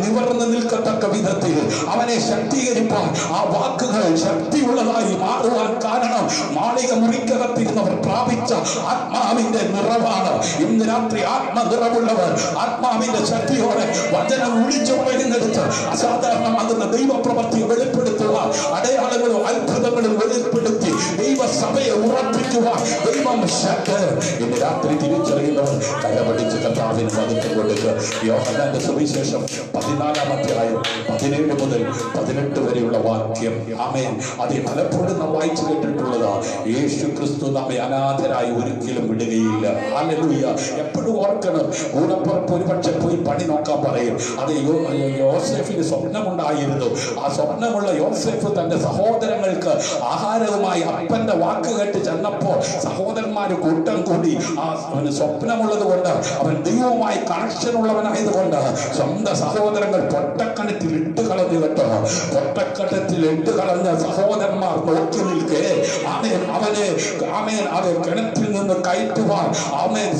A: നിവർന്ന് നിൽക്കത്തക്ക വിധത്തിൽ അവനെ ശക്തീകരിപ്പാൻ ആ വാക്കുകൾ ശക്തിയുള്ളതായി മാറുവാൻ കാരണം മാളിക മുറിക്കകത്തിരുന്നവർ പ്രാപിച്ച ആത്മാവിന്റെ നിറവാണ്. ഇന്ന് രാത്രി ആത്മനിറവുള്ളവർ ആത്മാവിന്റെ ശക്തിയോടെ വചനം വിളിച്ചു പറയുന്നെടുത്ത് അസാധാരണമാകുന്ന ദൈവപ്രവൃത്തി വെളിപ്പെടുത്തുക, അടയാളങ്ങളും അത്ഭുതങ്ങളും വെളിപ്പെടുത്തി ദൈവസഭയെ ഉറപ്പിക്കുവാൻ ദൈവം ഇന്ന് രാത്രി തിരിച്ചറിയുന്നവർ കരപടിച്ച് കർത്താവിന് മഹത്വം കൊടുക്കുക. യോഹന്നാന്റെ സുവിശേഷം 14-ാം അധ്യായം 17 മുതൽ 18 വരെയുള്ള വാക്യം. ആമേൻ. അത് പലപ്പോഴും നാം വായിച്ചു കേട്ടിട്ടുള്ളതാ. യേശു ക്രിസ്തു നമ്മെ അനാഥരായി ഒരിക്കലും വിടുകയില്ല. ഹല്ലേലൂയ. എപ്പോഴും ഓർക്കണം, കൂടപ്പുറപ്പ് ഒരുപക്ഷെ പോയി പണി നോക്കാൻ പറയും. അത് യോസേഫിന് സ്വപ്നമുണ്ടായിരുന്നു. ആ സ്വപ്നമുള്ള യോസേഫ് തന്റെ സഹോദരങ്ങൾക്ക് ആഹാരവുമായി അപ്പന്റെ വാക്ക് കേട്ട് ചെന്നപ്പോൾ സഹോദരന്മാര് കൂട്ടം കൂടി. അവന് സ്വപ്നമുള്ളത് കൊണ്ട്, അവൻ ദൈവവുമായി കണക്ഷൻ ഉള്ളവനായതുകൊണ്ട് സ്വന്തം സഹോദരങ്ങൾ പൊട്ടക്കണത്തിൽ ഇട്ട് കളഞ്ഞു കേട്ടോ. പൊട്ടക്കണത്തിൽ ഇട്ട് കളഞ്ഞ സഹോദരന്മാർ നോക്കി നിൽക്കേ. അത് കിണറ്റിൽ നിന്ന് കയറ്റുവാൻ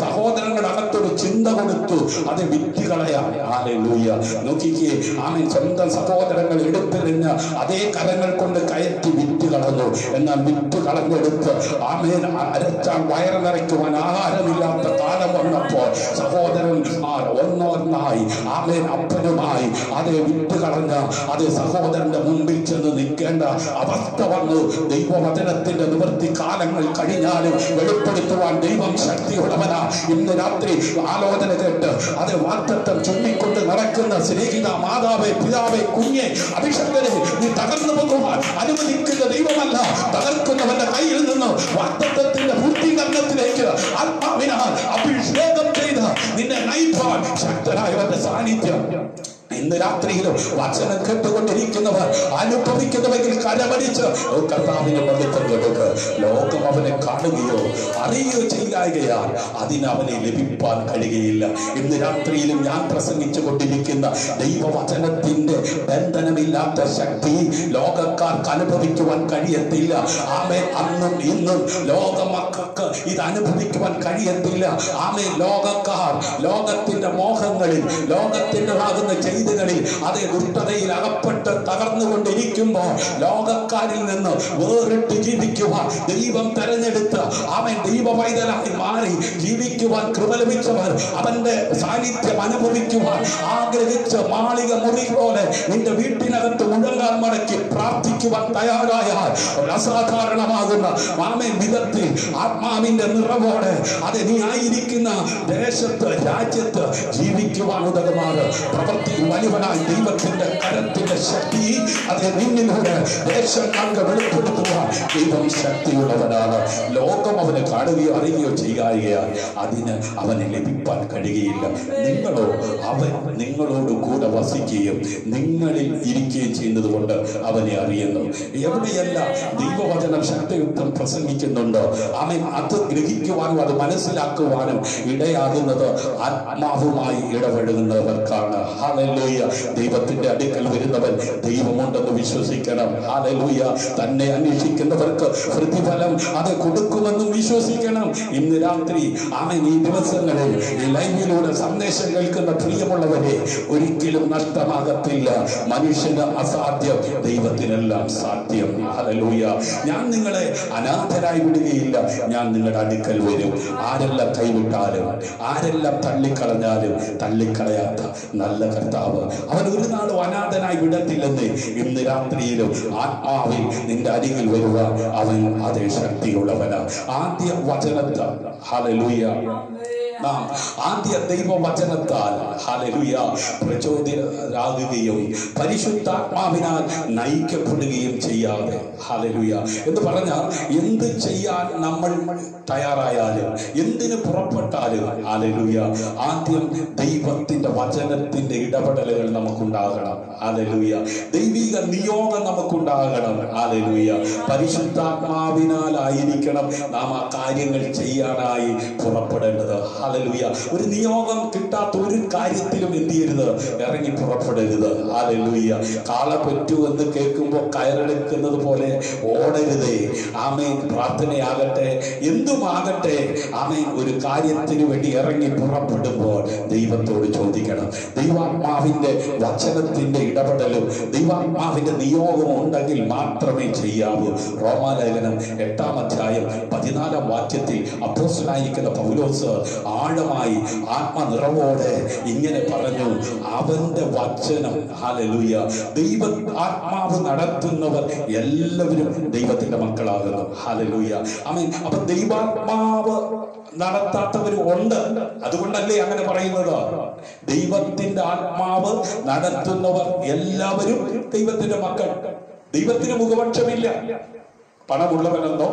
A: സഹോദരങ്ങളുടെ അകത്തൊരു ചിന്ത കൊടുത്തു. അത് വിറ്റ് കളയാം. ഹല്ലേലൂയ. നോക്കിക്കേ, സ്വന്തം സഹോദരങ്ങൾ എടുത്തെറിഞ്ഞ് അതേ കരങ്ങൾ കൊണ്ട് കയറ്റി വിറ്റ് കളഞ്ഞു. എന്നാൽ വിറ്റ് കളഞ്ഞെടുത്ത് അരച്ചാൽ വയറ് നിറയ്ക്കുവാൻ ആഹാരമില്ലാത്ത കാലം വന്നപ്പോൾ സഹോദരന്മാർ ഒന്നൊന്നായി അപ്പനുമായി അതേ വിറ്റ് കളഞ്ഞ അതേ സഹോദരന്റെ മുമ്പിൽ ചെന്ന് നിൽക്കേണ്ട അവസ്ഥ വന്നു. ദൈവവചനത്തിന്റെ നിവൃത്തി കാലങ്ങൾ കഴിഞ്ഞാലും വെളിപ്പെടുത്തുവാൻ ദൈവം ശക്തിയുള്ളവനാ. ഇന്ന് രാത്രി ആലോചന കേട്ട് അത് വാഗ്ദത്തം ചൊല്ലിക്കൊണ്ട് നടക്കുന്ന സ്നേഹിത മാതാവേ, പിതാവേ, കുഞ്ഞെ, അഭിഷേകരെ, നീ തകർന്നു പോകുവാൻ അനുവദിക്കുന്ന ദൈവമല്ല. തകർക്കുന്നവന്റെ കയ്യിൽ നിന്ന് വാഗ്ദത്തത്തിന്റെ പൂർത്തീകരണത്തിലേക്ക് ആത്മാവിനാൽ അഭിഷേകം ചെയ്ത് നിന്നെ നയിപ്പാൻ ശക്തനായവന്റെ സാന്നിധ്യം ഇന്ന് രാത്രിയിലും വചനം കേട്ടുകൊണ്ടിരിക്കുന്നവർ അനുഭവിക്കുന്നവെങ്കിൽ കരമടിച്ച് കർത്താവിന് മഹത്വം കൊടുക്കുക. ലോകം അവനെ കാണുകയോ അറിയുകയോ ചെയ്യായകയാൽ അതിനവനെ ലഭിപ്പാൻ കഴിയുകയില്ല. ഇന്ന് രാത്രിയിലും ഞാൻ പ്രസംഗിച്ചു കൊണ്ടിരിക്കുന്ന ദൈവവചനത്തിന്റെ ബന്ധനമില്ലാത്ത ശക്തി ലോകക്കാർക്ക് അനുഭവിക്കുവാൻ കഴിയത്തില്ല. ആമേൻ. അന്നും ഇന്നും ലോക മക്കൾക്ക് ഇത് അനുഭവിക്കുവാൻ കഴിയത്തില്ല. ആമേൻ. ലോകക്കാർ ലോകത്തിന്റെ മോഹങ്ങളിൽ, ലോകത്തിന്റെ ആകുന്ന ചെയ്തികളിൽ, അതേ ദുഷ്ടതയിൽ അകപ്പെട്ട് തകർന്നുകൊണ്ടിരിക്കുമ്പോൾ ലോകക്കാരിൽ നിന്ന് വേറിട്ട് ജീവിക്കുവാൻ ദൈവം തെരഞ്ഞെടുത്ത് ദൈവ പൈതലായി മാറി ജീവിക്കുവാൻ കൃപ ലഭിച്ചവർ അവന്റെ സാന്നിധ്യം അനുഭവിക്കുവാൻ ആഗ്രഹിച്ച് മാളിക മുറി പോലെ നിന്റെ വീട്ടിനകത്ത് മുഴങ്ങാൻ മടക്കി പ്രാർത്ഥിക്കുവാൻ തയ്യാറായാൽ അസാധാരണമാകുന്ന വിധത്തിൽ ആത്മാവിന്റെ നിറവോടെ അത് നീ ആയിരിക്കുന്ന ദേശത്ത്, രാജ്യത്ത് ജീവിക്കുവാൻ ഉതകുമാറ് പ്രവൃത്തി വലിയവനായി ദൈവത്തിന്റെ കരത്തിന്റെ ശക്തി അത് നിന്നിലൂടെ ദേശം അങ്ങ് വെളിപ്പെടുത്തുവാൻ ദൈവം ശക്തിയുള്ളവനാണ്. ലോകം അവനെ കാണുകയോ അറിയുകയോ ചെയ്യുകയാൽ അതിന് അവനെ ലഭിപ്പാൻ കഴിയുകയില്ല. നിങ്ങളോ അവൻ നിങ്ങളോട് കൂടെ വസിക്കുകയും നിങ്ങളിൽ ഇരിക്കുകയും ചെയ്യുന്നത് കൊണ്ട് അവനെ അറിയുന്നു. എവിടെയല്ല ദൈവവചനം ശക്തിയുക്തം പ്രസംഗിക്കുന്നുണ്ടോ അവൻ അത് ഗ്രഹിക്കുവാനും അത് മനസ്സിലാക്കുവാനും ഇടയാകുന്നത് ആത്മാവുമായി ഇടപെടുന്നവർക്കാണ്. ഹല്ലേലൂയ. ദൈവത്തിന്റെ അടുക്കൽ വരുന്നവൻ ദൈവമുണ്ടെന്ന് വിശ്വസിക്കണം. ഹല്ലേലൂയ. തന്നെ അന്വേഷിക്കുന്നവർക്ക് പ്രതിഫലം അത് കൊടുക്കുമെന്നും വിശ്വസിക്കണം. ഇന്ന് രാത്രി ഈ ദിവസങ്ങളിൽ ഈ ലൈവിലൂടെ സന്ദേശം കേൾക്കുന്ന പ്രിയമുള്ളവരെ ഒരിക്കലും നഷ്ടമാകത്തില്ല. മനുഷ്യന് അസാധ്യം, ദൈവത്തിനെല്ലാം സാധ്യം. ഹല്ലേലൂയ. ഞാൻ നിങ്ങളെ അനാഥരായി വിടുകയില്ല. ഞാൻ നിങ്ങളുടെ അടുക്കൽ വരും. ആരെല്ലാം കൈവിട്ടാലും ആരെല്ലാം തള്ളിക്കളഞ്ഞാലും തള്ളിക്കളയാത്ത നല്ല കർത്താവ് അവൻ ഒരു നാളും അനാഥനായി വിടത്തില്ലെന്ന് ഇന്ന് രാത്രിയിലും ആത്മാവിൽ നിന്റെ അരികിൽ വരുക. അവൻ അതേ ശക്തിയുള്ളവനാ. ആദ്യ വചനത്താൽ ഹല്ലേലൂയ നാം ആദ്യ ദൈവവചനത്താൽ ഹല്ലേലൂയ പ്രചോദിതരാകുകയും പരിശുദ്ധാത്മാവിനാൽ നയിക്കപ്പെടുകയും ചെയ്യാതെ ഹല്ലേലൂയ എന്ന് പറഞ്ഞാൽ എന്ത് ചെയ്യാൻ നമ്മൾ തയ്യാറായാലും എന്തിന് പുറപ്പെട്ടാലും ഹല്ലേലൂയ ആദ്യം ദൈവത്തിന്റെ വചനത്തിന്റെ ഇടപെടലുകൾ നമുക്കുണ്ടാകണം. ഹല്ലേലൂയ. ദൈവിക നിയോഗം നമുക്കുണ്ടാകണം. ഹല്ലേലൂയ. പരിശുദ്ധാത്മാവിനാലായിരിക്കണം നാം ആ കാര്യങ്ങൾ ചെയ്യാനായി പുറപ്പെടേണ്ടത്. ഹല്ലേലൂയ. ഒരു നിയോഗം കിട്ടാത്ത ഒരു കാര്യത്തിലും എന്ത് ചെയ്യരുത്, ഇറങ്ങി പുറപ്പെടരുത്. ഹല്ലേലൂയ. കാള പറ്റൂ എന്ന് കേൾക്കുമ്പോൾ കയറെടുക്കുന്നത് പോലെ ഓടരുതേ. ആമേൻ. പ്രാർത്ഥനയാകട്ടെ, എന്തുമാകട്ടെ, ആമേൻ, ഒരു കാര്യത്തിന് വേണ്ടി ഇറങ്ങി പുറപ്പെടുമ്പോൾ ദൈവത്തോട് ചോദിക്കണം. ദൈവാത്മാവിന്റെ വചനത്തിന്റെ ഇടപെടലും ദൈവാത്മാവിന്റെ നിയോഗവും ഉണ്ടെങ്കിൽ മാത്രമേ ചെയ്യാവൂ. റോമാലേഖനം 8-ാം അധ്യായം 14-ാം വാക്യത്തിൽ അപ്പോസ്തലനായിരിക്കുന്ന പൗലോസ് ആഴമായി ആത്മനിറവോടെ ഇങ്ങനെ പറഞ്ഞു, അവന്റെ വചനം, ഹല്ലേലൂയ, ദൈവ ആത്മാവ് നടത്തുന്നവർ എല്ലാവരും ദൈവത്തിന്റെ മക്കളാകുന്നു. ഹല്ലേലൂയ, ആമേൻ. അപ്പൊ ദൈവാത്മാവ് നടത്താത്തവരും ഉണ്ട്. അതുകൊണ്ടല്ലേ അങ്ങനെ പറയുന്നത്? ദൈവത്തിന്റെ ആത്മാവ് നടത്തുന്നവർ എല്ലാവരും ദൈവത്തിന്റെ മക്കൾ. ദൈവത്തിന് മുഖപക്ഷമില്ല. പണമുള്ളവനെന്നോ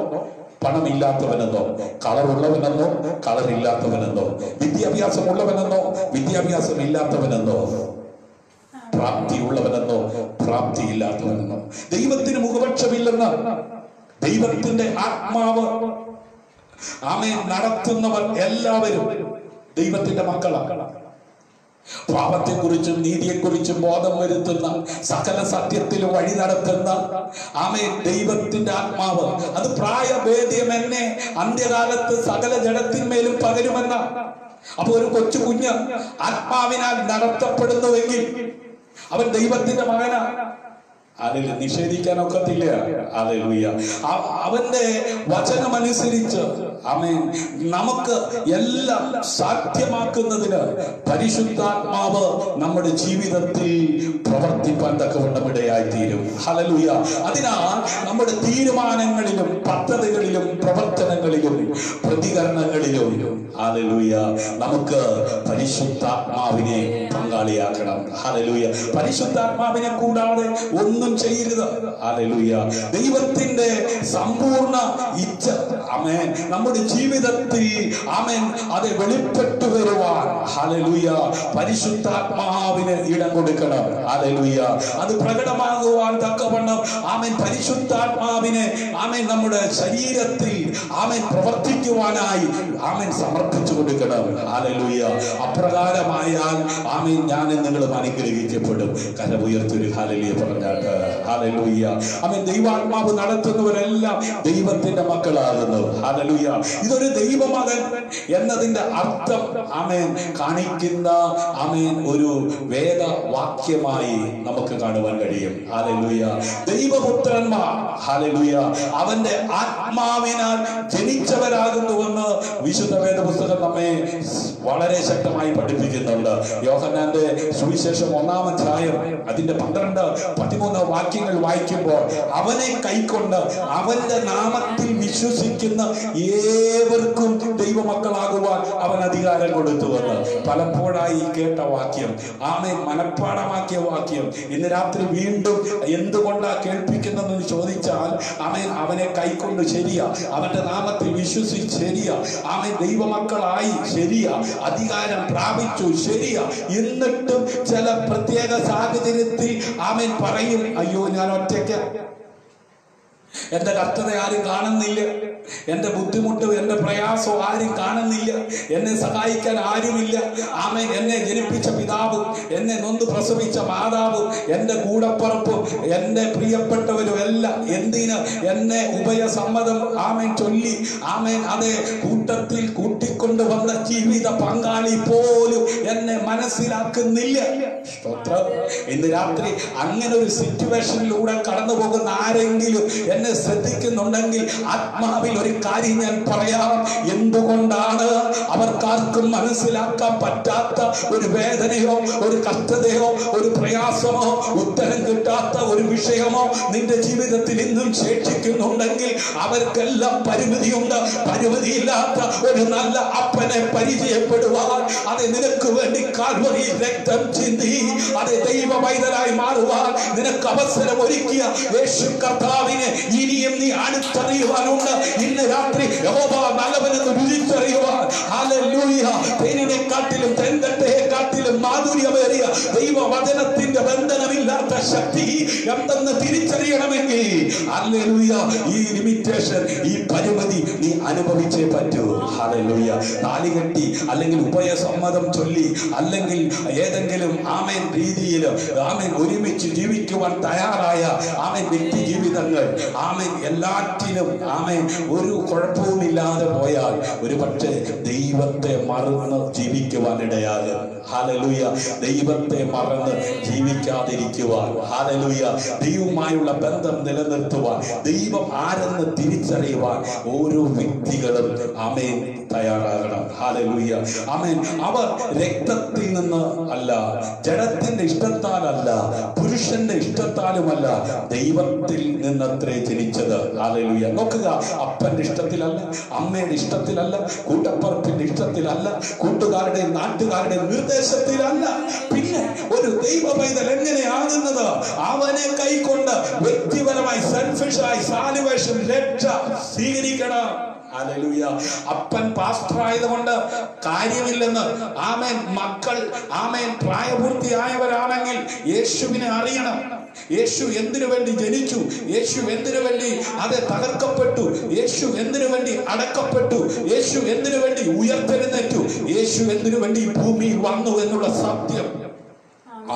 A: പണമില്ലാത്തവനെന്നോ, കളറുള്ളവനെന്നോ കളറില്ലാത്തവനെന്നോ, വിദ്യാഭ്യാസമുള്ളവനെന്നോ വിദ്യാഭ്യാസമില്ലാത്തവനെന്നോ, പ്രാപ്തിയുള്ളവനെന്നോ പ്രാപ്തിയില്ലാത്തവനെന്നോ, ദൈവത്തിന് മുഖപക്ഷമില്ലെന്ന് ദൈവത്തിന്റെ ആത്മാവ് ആമേൻ നടത്തുന്നവർ എല്ലാവരും ദൈവത്തിന്റെ മക്കളാണ്. പാപത്തെക്കുറിച്ചും നീതിയെക്കുറിച്ചും ബോധം വരുത്തുന്ന, സകല സത്യത്തിലും വഴി നടത്തുന്ന ആമേൻ ദൈവത്തിന്റെ ആത്മാവ്. അത് പ്രായഭേദ്യം എന്നെ അന്ത്യകാലത്ത് സകല ജഡത്തിന്മേലും പകരുമെന്ന. അപ്പൊ ഒരു കൊച്ചു കുഞ്ഞ് ആത്മാവിനാൽ നടത്തപ്പെടുന്നുവെങ്കിൽ അവൻ ദൈവത്തിന്റെ മകനാണ്. അതിൽ നിഷേധിക്കാനൊക്കത്തില്ല. ഹല്ലേലൂയ. അവന്റെ വചനമനുസരിച്ച് ആമേൻ നമുക്ക് എല്ലാം സാധ്യമാക്കുന്നതിന് പരിശുദ്ധാത്മാവ് നമ്മുടെ ജീവിതത്തിൽ പ്രവർത്തിപ്പാൻ തക്കവണ്ണം ഇടയായിത്തീരും. ഹല്ലേലൂയ. അതിനാൽ നമ്മുടെ തീരുമാനങ്ങളിലും പദ്ധതികളിലും പ്രവർത്തനങ്ങളിലും പ്രതികരണങ്ങളിലും ഹല്ലേലൂയ നമുക്ക് പരിശുദ്ധാത്മാവിനെ പങ്കാളിയാക്കണം. ഹല്ലേലൂയ. പരിശുദ്ധാത്മാവിനെ കൂടാതെ ഒന്നും ചെയ്യരുത്. ഹല്ലേലൂയ. ദൈവത്തിന്റെ സമ്പൂർണ്ണ ഇച്ഛ ആമേൻ നമ്മുടെ ജീവിതത്തിൽ ആമേൻ അത് വെളിപ്പെട്ടു വരുവാൻ ഹല്ലേലൂയ പരിശുദ്ധാത്മാവിന് ഇടം കൊടുക്കണം. ഹല്ലേലൂയ. അത് പ്രകടമാകുവാൻ തക്കവണ്ണം ആമേൻ പരിശുദ്ധാത്മാവിനെ ആമേൻ നമ്മുടെ ശരീരത്തിൽ ആമേൻ പ്രവർത്തിക്കുവാനായി ആമേൻ സമർപ്പിച്ചു കൊടുക്കണം. ഹല്ലേലൂയ. അപ്രകാരമായാൽ ആമേൻ ഞാനും നിങ്ങളും അനുഗ്രഹിക്കപ്പെടും. കരമുയർത്തൊരു ഹല്ലേലൂയ പറഞ്ഞാട്ട്. ഹല്ലേലൂയ. ആമേൻ. ദൈവാത്മാവ് നടത്തുന്നവരെല്ലാം ദൈവത്തിന്റെ മക്കളാകുന്നു. ഹല്ലേലൂയ. ഇതൊരു ദൈവമകൻ എന്നതിന്റെ അർത്ഥം ആമേൻ കാണിക്കുന്ന ആമേൻ ഒരു വേദവാക്യമായി നമുക്ക് കാണുവാൻ കഴിയും. ഹല്ലേലൂയ. ദൈവപുത്രന്മാർ ഹല്ലേലൂയ അവന്റെ ആത്മാവിനാൽ ജനിച്ചവരാകുന്നുവെന്ന് വിശുദ്ധ വേദപുസ്തകം നമ്മെ വളരെ ശക്തമായി പഠിപ്പിക്കുന്നുണ്ട്. യോഹന്നാന്റെ സുവിശേഷം 1-ാം അധ്യായം അതിന്റെ 12-13 വാക്യങ്ങൾ വായിക്കുമ്പോൾ അവനെ കൈക്കൊണ്ട് അവന്റെ നാമത്തിൽ വിശ്വസിക്കുന്ന ഏവർക്കും ദൈവമക്കളാകുവാൻ അവൻ അധികാരം കൊടുത്തുവെന്ന് പലപ്പോഴായി കേട്ട വാക്യം, ആമേൻ, മനഃപ്പാഠമാക്കിയ വാക്യം ഇന്ന് രാത്രി വീണ്ടും എന്തുകൊണ്ടാ കേൾപ്പിക്കുന്നതെന്ന് ചോദിച്ചാൽ ആമേൻ അവനെ കൈക്കൊണ്ട് ശരിയാ, അവന്റെ നാമത്തിൽ വിശ്വസിച്ച് ശരിയാ, ആമേൻ ദൈവമക്കളായി ശരിയാ, അധികാരം പ്രാപിച്ചു ശരിയാ. എന്നിട്ടും ചില പ്രത്യേക സാഹചര്യത്തിൽ ആമേൻ പറയും, അയ്യോ ഞാൻ ഒറ്റയ്ക്ക്, എന്റെ കഷ്ടത ആരും കാണുന്നില്ല, എന്റെ ബുദ്ധിമുട്ടും എന്റെ പ്രയാസവും ആരും കാണുന്നില്ല, എന്നെ സഹായിക്കാൻ ആരുമില്ല. ആമേൻ. എന്നെ ജനിപ്പിച്ച പിതാവും എന്നെ നൊന്ത് പ്രസവിച്ച മാതാവും എന്റെ കൂടപ്പുറപ്പും എന്റെ പ്രിയപ്പെട്ടവരും എല്ലാം എന്തിന് എന്നെ ഉഭയസമ്മതം ആമേൻ ചൊല്ലി ആമേൻ അതേ കൂട്ടത്തിൽ കൂട്ടിക്കൊണ്ടുവന്ന ജീവിത പങ്കാളി പോലും എന്നെ മനസ്സിലാക്കുന്നില്ല. ഇന്ന് രാത്രി അങ്ങനെ ഒരു സിറ്റുവേഷനിലൂടെ കടന്നു പോകുന്ന ആരെങ്കിലും എന്നെ ശ്രദ്ധിക്കുന്നുണ്ടെങ്കിൽ ആത്മാവിൽ ഒരു കാര്യം ഞാൻ പറയാം. എന്തുകൊണ്ടാണ് അവർക്കാർക്കും മനസ്സിലാക്കാൻ പറ്റാത്ത ഒരു വേദനയോ ഒരു കഷ്ടതയോ ഒരു പ്രയാസമോ ഉത്തരം കിട്ടാത്ത ഒരു വിഷയമോ നിന്റെ ജീവിതത്തിൽ ഇന്നും ശേഷിക്കുന്നുണ്ടെങ്കിൽ അവർക്കെല്ലാം പരിമിതിയുണ്ട്. പരിമിതിയില്ലാത്ത ഒരു നല്ല അപ്പനെ പരിചയപ്പെടുവാൻ, അത് നിനക്ക് വേണ്ടി കാൽവരിയിൽ രക്തം ചിന്തി അത് ദൈവ പൈതലായി മാറുവാൻ നിനക്ക് അവസരം ഒരുക്കിയ യേശു കർത്താവിനെ ഇനിയും നീ അടുത്തറിയുവാനുണ്ട്. ഇന്ന് രാത്രി യഹോവ നല്ലവനെന്ന് രുചിച്ചറിയുവാൻ ഹല്ലേലൂയ തേനിനെക്കാട്ടിലും തെൻകട്ടയെക്കാട്ടിലും മാധുര്യമേറിയ ദൈവവചനത്തിന്റെ ബന്ധനമില്ലാത്ത ശക്തി എന്തെന്ന് തിരിച്ചറിയണമെങ്കിൽ ഹല്ലേലൂയ ഈ ലിമിറ്റേഷൻ, ഈ പരിമിതി നീ അനുഭവിച്ചേ പറ്റൂ. ഹല്ലേലൂയ. താലികെട്ടി അല്ലെങ്കിൽ ഉഭയസമ്മതം ചൊല്ലി അല്ലെങ്കിൽ ഏതെങ്കിലും ആമേൻ രീതിയിൽ ആമേൻ ഒരുമിച്ച് ജീവിക്കുവാൻ തയ്യാറായ ആമേൻ വ്യക്തി ജീവിതങ്ങൾ ആമേൻ എല്ലാറ്റിലും ആമേൻ ഒരു കുഴപ്പവുമില്ലാതെ പോയാൽ ഒരു പക്ഷേ ദൈവത്തെ മറന്ന് ജീവിക്കുവാൻ ഇടയാകും. ഹല്ലേലൂയ. ദൈവത്തെ മറന്ന് ജീവിക്കാതിരിക്കുവാൻ, ഹല്ലേലൂയ, ദൈവവുമായുള്ള ബന്ധം നിലനിർത്തുവാൻ, ദൈവം ആരെന്ന് തിരിച്ചറിയുവാൻ ഓരോ വ്യക്തികളും ആമേൻ തയ്യാറാകണം. ഹല്ലേലൂയ. ആമേൻ. അവർ രക്തത്തിൽ നിന്ന് അല്ല, ജഡത്തിന്റെ ഇഷ്ടത്താലല്ല, പുരുഷന്റെ ഇഷ്ടത്താലുമല്ല, ദൈവത്തിൽ നിന്നത്രേ ജനിച്ചത്. ഹല്ലേലൂയ. നോക്കുക, അപ്പന്റെ ഇഷ്ടത്തിലല്ല, അമ്മയുടെ ഇഷ്ടത്തിലല്ല, കൂട്ടപ്പറപ്പിന്റെ ഇഷ്ടത്തിലല്ല, കൂട്ടുകാരുടെ നാട്ടുകാരുടെ നിർദ്ദേശത്തിലല്ല. പിന്നെ ഒരു ദൈവ പൈതൽ എങ്ങനെയാകുന്നത്? അവനെ കൈക്കൊണ്ട് വ്യക്തിപരമായി സെൽഫിഷായി സാലുവേഷൻ രക്ഷ സ്വീകരിക്കണം. ഹല്ലേലൂയ. അപ്പൻ പാസ്റ്റർ ആയതുകൊണ്ട് കാര്യമില്ലെന്ന്. ആമേൻ. മക്കൾ ആമേൻ പ്രായപൂർത്തിയായവരാണെങ്കിൽ യേശുവിനെ അറിയണം. യേശു എന്തിനു വേണ്ടി ജനിച്ചു? യേശു എന്തിനു വേണ്ടി അത് തകർക്കപ്പെട്ടു? യേശു എന്തിനു വേണ്ടി അടക്കപ്പെട്ടു? യേശു എന്തിനു വേണ്ടി ഉയർത്തെഴുന്നേറ്റു? യേശു എന്തിനു വേണ്ടി ഭൂമിയിൽ വന്നു എന്നുള്ള സത്യം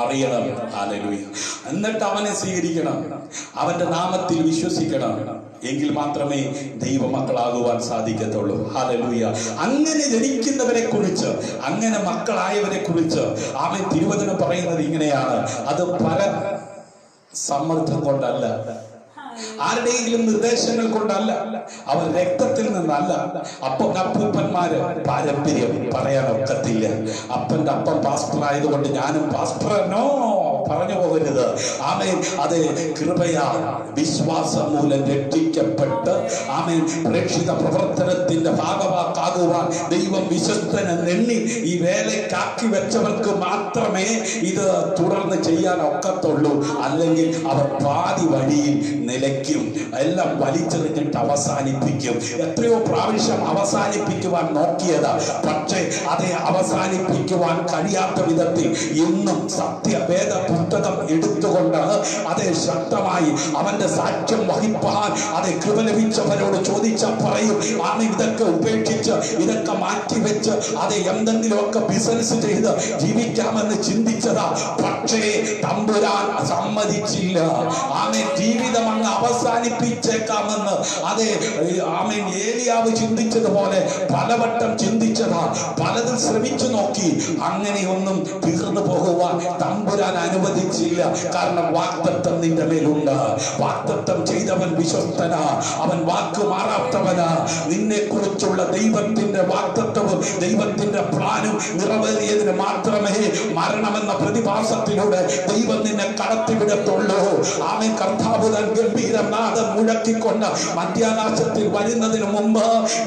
A: അറിയണം. ഹല്ലേലൂയ. എന്നിട്ട് അവനെ സ്വീകരിക്കണം, അവന്റെ നാമത്തിൽ വിശ്വസിക്കണം. എങ്കിൽ മാത്രമേ ദൈവമക്കളാകുവാൻ സാധിക്കത്തുള്ളൂ. ഹല്ലേലൂയ. അങ്ങനെ ജനിക്കുന്നവരെ കുറിച്ച്, അങ്ങനെ മക്കളായവരെ കുറിച്ച് അവൻ തിരുവചനം പറയുന്നത് ഇങ്ങനെയാണ്: അത് പല സമ്മർദ്ദം കൊണ്ടല്ല, ആരുടെയെങ്കിലും നിർദ്ദേശങ്ങൾ കൊണ്ടല്ല, അവർ രക്തത്തിൽ നിന്നല്ല. അപ്പൂപ്പന്മാര് പാരമ്പര്യം പറയാൻ ഒക്കത്തില്ല. അപ്പന്റെ അപ്പം പാസ്റ്റർ ആയതുകൊണ്ട് ഞാനും പാസ്റ്ററനോ പറഞ്ഞു പോകരുത്. ആമേൻ. അത് കൃപയാ വിശ്വാസം മൂലം രക്ഷിക്കപ്പെട്ട് ആമേൻ പ്രേക്ഷിത പ്രവർത്തനത്തിന്റെ ഭാഗമാക്കാകുവാൻ ദൈവം വിശ്വസ്തനെണ്ണി ഈ വേലക്കാക്കി വെച്ചവർക്ക് മാത്രമേ ഇത് തുടർന്ന് ചെയ്യാൻ ഒക്കത്തുള്ളൂ. അല്ലെങ്കിൽ അവർ പാതി വഴിയിൽ നിലയ്ക്കും, എല്ലാം വലിച്ചെറിഞ്ഞിട്ട് അവസാനിപ്പിക്കും. എത്രയോ പ്രാവശ്യം അവസാനിപ്പിക്കുവാൻ നോക്കിയതാ, പക്ഷേ അത് അവസാനിപ്പിക്കുവാൻ കഴിയാത്ത വിധത്തിൽ ഇന്നും സത്യവേദ പുസ്തകം എടുത്തുകൊണ്ട് അതേ ശക്തമായി അവന്റെ സാക്ഷ്യം വഹിപ്പാൻ അതേ കൃപ ലഭിച്ചവരോട് ചോദിച്ചാൽ പറയും, ആമേൻ, ഇതൊക്കെ ഉപേക്ഷിച്ച് ഇതൊക്കെ മാറ്റിവെച്ച് അതേ എന്തെങ്കിലുമൊക്കെ ബിസിനസ് ചെയ്ത് ജീവിക്കാമെന്ന് ചിന്തിച്ചതാ. പക്ഷേ തമ്പുരാൻ സമ്മതിച്ചില്ല. ആമേൻ. ജീവിതം അങ്ങ് അവസാനിപ്പിച്ചേക്കാമെന്ന് അതേ ആമേൻ ഏലിയാവ് ചിന്തിച്ചതുപോലെ പലവട്ടം ചിന്തിച്ചതാ, പലതും ശ്രമിച്ചു നോക്കി. അങ്ങനെയൊന്നും തീർന്നു പോകുവാൻ തമ്പുരാൻ അനുവദിച്ചില്ല. കാരണം വാഗ്ദത്തം നിന്റെ മേലുണ്ട്. വാഗ്ദത്തം ചെയ്തവൻ വിശ്വസ്തനാ, അവൻ വാക്ക് മാറാത്തവനാ. നിന്നെ കുറിച്ചുള്ള ദൈവത്തിന്റെ വാഗ്ദത്തവും ദൈവത്തിന്റെ പ്ലാനും നിറവേറിയതിന് മാത്രമേ മരണമെന്ന പ്രതിഭാസത്തിലൂടെ ദൈവം നിന്നെ കടത്തിവിടത്തുള്ളൂ. ആമേൻ. കർത്താവ് തൻ ഗംഭീരനാദം മുഴക്കിക്കൊണ്ട് മധ്യാകാശത്തിൽ വരുന്നതിന് മുമ്പ്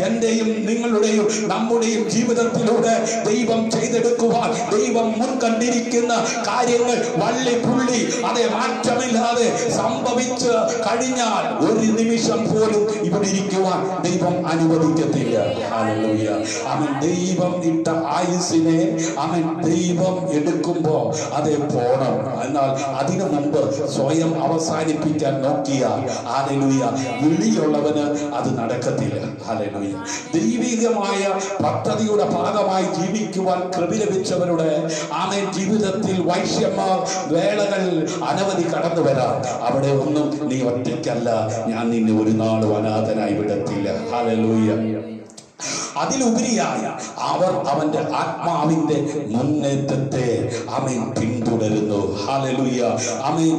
A: എന്റെയും നിങ്ങളുടെയും നമ്മുടെയും ജീവിതത്തിലൂടെ ദൈവം ചെയ്തെടുക്കുവാൻ ദൈവം മുൻകണ്ടിരിക്കുന്ന കാര്യങ്ങൾ വള്ളി പുള്ളി അതേ മാറ്റമില്ലാതെ സംഭവിച്ച് കഴിഞ്ഞാൽ ഒരു നിമിഷം പോലും ഇവിടെ ഇരിക്കുവാൻ ദൈവം അനുവദിക്കത്തില്ല. ഹല്ലേലൂയ. അവൻ ദൈവം ഇട്ട ആയുസ്സിനെ അവൻ ദൈവം എടുക്കുമ്പോ അതേ പോണം. എന്നാൽ അതിനു മുമ്പ് സ്വയം അവസാനിപ്പിക്കാൻ നോക്കിയാൽ ഹല്ലേലൂയ വിളിയുള്ളവന് അത് നടക്കത്തില്ല. ഹല്ലേലൂയ. ദൈവികമായ പദ്ധതിയുടെ ഭാഗമായി ജീവിക്കുവാൻ കൃപ ലഭിച്ചവരുടെ ആമേൻ ജീവിതത്തിൽ വൈശ്യന്മാർ വേളകൾ അനവധി കടന്നു വരാം. അവിടെ ഒന്നും നീ ഒറ്റയ്ക്കല്ല, ഞാൻ നിന്നെ ഒരു നാളും അനാഥനായി വിടത്തില്ല. ഹല്ലേലൂയ. അതിലുപരിയായ അവർ അവന്റെ ആത്മാവിന്റെ മുന്നേറ്റത്തെ ആമേൻ പിന്തുടരുന്നു. ഹല്ലേലൂയ. ആമേൻ.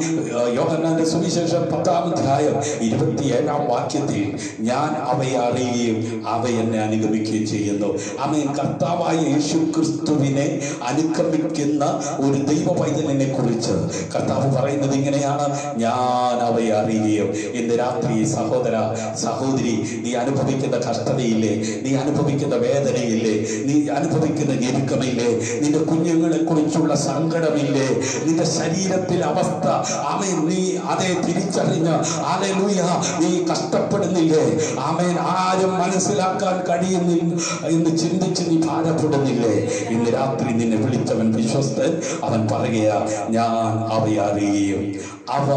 A: യോഹന്നാന്റെ സുവിശേഷം 10-ാം അധ്യായം 27-ാം വാക്യത്തിൽ ഞാൻ അവയെ അറിയുകയും അവ എന്നെ അനുഗമിക്കുകയും ചെയ്യുന്നു. ആമേൻ. കർത്താവായ യേശു ക്രിസ്തുവിനെ അനുഗമിക്കുന്ന ഒരു ദൈവ പൈതലിനെ കുറിച്ച് കർത്താവ് പറയുന്നത് ഇങ്ങനെയാണ്: ഞാൻ അവയെ അറിയുകയും. ഇന്ന് രാത്രി സഹോദര സഹോദരി, നീ അനുഭവിക്കുന്ന കഷ്ടതയില്ലേ, നീ അനുഭവിക്കുന്ന വേദനയില്ലേ, നീ അനുഭവിക്കുന്ന ഞെരുക്കമില്ലേ, നിന്റെ കുഞ്ഞുങ്ങളെ കുറിച്ചുള്ള സങ്കടമില്ലേ, നിന്റെ ശരീരത്തിലെ അവസ്ഥ ആമേൻ നീ അതേ തിരിച്ചറിഞ്ഞ് ഹല്ലേലൂയ നീ കഷ്ടപ്പെടുന്നില്ലേ? ആമേൻ. ആരും മനസ്സിലാക്കാൻ കഴിയുന്നില്ല എന്ന് ചിന്തിച്ച് നീ ഭാരപ്പെടുന്നില്ലേ? ഇന്ന് രാത്രി നിന്നെ വിളിച്ചവൻ വിശ്വസ്തൻ. അവൻ പറയുക, ഞാൻ അവയെ അറിയുകയും അവ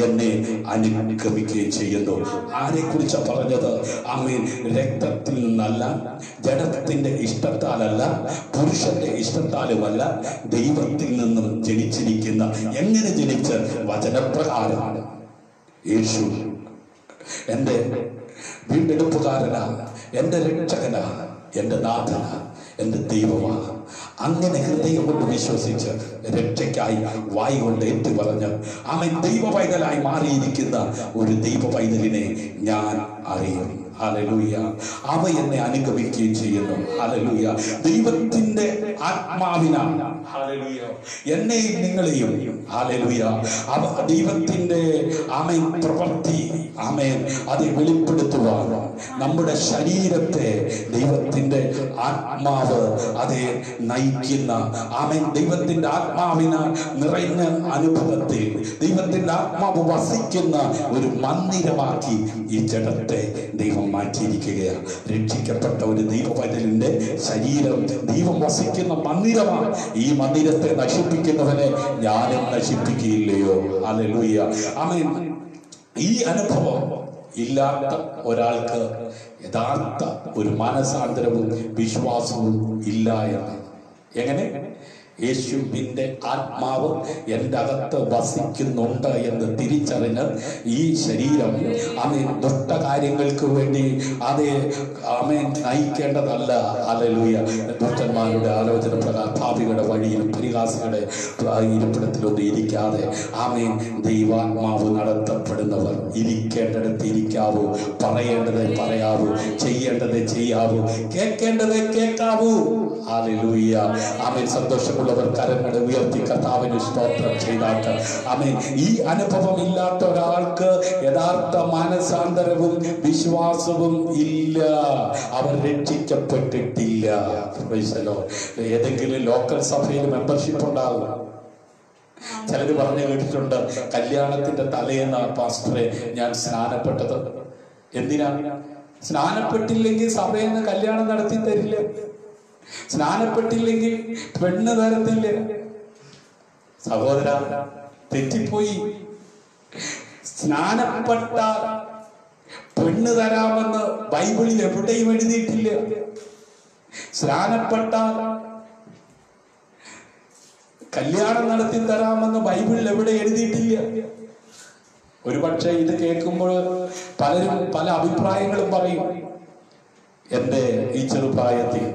A: എന്നെ അനുഗമിക്കുകയും ചെയ്യുന്നു. ആരെ കുറിച്ചാ പറഞ്ഞത്? ആമേൻ. രക്തത്തിൽ നിന്നല്ല, ജഡത്തിന്റെ ഇഷ്ടത്താലല്ല, പുരുഷന്റെ ഇഷ്ടത്താലുമല്ല, ദൈവത്തിൽ നിന്നും ജനിച്ചിരിക്കുന്ന. എങ്ങനെ ജനിച്ച്? വചനപ്രകാരമാണ്. യേശു എന്റെ വീണ്ടെടുപ്പുകാരനാണ്, എന്റെ രക്ഷകനാണ്, എന്റെ നാഥനാണ്, എന്റെ ദൈവമാണ്. അങ്ങനെ ഹൃദയം കൊണ്ട് വിശ്വസിച്ച് രക്ഷയ്ക്കായി വായി കൊണ്ട് ഏറ്റു പറഞ്ഞ് അവൻ ദൈവ പൈതലായി മാറിയിരിക്കുന്ന ഒരു ദൈവ പൈതലിനെ ഞാൻ അറിയും. ഹല്ലേലൂയ. അവ എന്നെ അനുഗമിക്കുകയും ചെയ്യുന്നു. ഹല്ലേലൂയ. ദൈവത്തിന്റെ ആത്മാവിനാൽ ഹല്ലേലൂയ എന്നെയും നിങ്ങളെയും ഹല്ലേലൂയ ദൈവത്തിന്റെ ആമേൻ പ്രവൃത്തി ആമേൻ അത് വെളിപ്പെടുത്തുവാൻ നമ്മുടെ ശരീരത്തെ ദൈവത്തിന്റെ ആത്മാവ് അതെ നയിക്കുന്ന ആമേൻ ദൈവത്തിന്റെ ആത്മാവിന നിറഞ്ഞ അനുഭവത്തിൽ ദൈവത്തിന്റെ ആത്മാവ് വസിക്കുന്ന ഒരു മന്ദിരമാക്കി ഈ ജഡത്തെ ദൈവം മാറ്റിയിരിക്കുകയാണ്. രക്ഷിക്കപ്പെട്ട ഒരു ദൈവവചനന്റെ ശരീരം ദൈവം വസിക്കുന്ന മന്ദിരമാണ്. ഈ മന്ദിരത്തെ നശിപ്പിക്കുന്നവനെ ഞാനും നശിപ്പിക്കുകയില്ലയോ? ഹല്ലേലൂയ. ആമേൻ. ഈ അനുഭവം ഇല്ലാത്ത ഒരാൾക്ക് യഥാർത്ഥ ഒരു മാനസാന്തരവും വിശ്വാസവും ഇല്ല എന്ന്. എങ്ങനെ? യേശുവിന്റെ ആത്മാവ് എൻ്റെ അകത്ത് വസിക്കുന്നുണ്ട് എന്ന് തിരിച്ചറിഞ്ഞ് ഈ ശരീരം ആമേൻ ദുഷ്ടകാര്യങ്ങൾക്ക് വേണ്ടി അതേ ആമേൻ നയിക്കേണ്ടതല്ല. ഹല്ലേലൂയ. ദുഷ്ടന്മാരുടെ ആലോചന പ്രകാരം ഭാവികളുടെ വഴിയിലും പരിഹാസികളുടെ ഇരിപ്പിടത്തിലൊന്നും ഇരിക്കാതെ ആമേൻ ദൈവാത്മാവ് നടത്തപ്പെടുന്നവർ ഇരിക്കേണ്ടടുത്ത് ഇരിക്കാവൂ, പറയേണ്ടത് പറയാവൂ, ചെയ്യേണ്ടത് ചെയ്യാവൂ, കേൾക്കേണ്ടത് കേൾക്കാവൂ. ഹല്ലേലൂയ. ആമേൻ. സന്തോഷമുള്ളവർ കരങ്ങളെ ഉയർത്തി കർത്താവിന് സ്തോത്രം ചെയ്താട്ട് ആമേൻ. ഈ അനുഭവം ഇല്ലാത്ത ഒരാൾക്ക് യഥാർത്ഥ മാനസാന്തരവും വിശ്വാസവും ഇല്ല. അവർ രക്ഷിക്കപ്പെട്ടിട്ടില്ല. ഏതെങ്കിലും ലോക്കൽ സഭയിൽ മെമ്പർഷിപ്പ് ഉണ്ടാകും. ചിലര് പറഞ്ഞു കേട്ടിട്ടുണ്ട്, കല്യാണത്തിന്റെ തലേന്ന് പാസ്റ്ററെ ഞാൻ സ്നാനപ്പെട്ടത്. എന്തിനാ? സ്നാനപ്പെട്ടില്ലെങ്കിൽ സഭയെന്ന് കല്യാണം നടത്തി തരില്ല. സ്നാനപ്പെട്ടില്ലെങ്കിൽ പെണ്ണ് തരത്തില്ല. സഹോദര, തെറ്റിപ്പോയി. സ്നാനപ്പെട്ടാൽ പെണ്ണ് തരാമെന്ന് ബൈബിളിൽ എവിടെയും എഴുതിയിട്ടില്ല. സ്നാനപ്പെട്ടാൽ കല്യാണം നടത്തി തരാമെന്ന് ബൈബിളിൽ എവിടെ എഴുതിയിട്ടില്ല. ഒരുപക്ഷെ ഇത് കേൾക്കുമ്പോൾ പലരും പല അഭിപ്രായങ്ങളും പറയും. എന്റെ ഈ ചെറുപ്രായത്തിൽ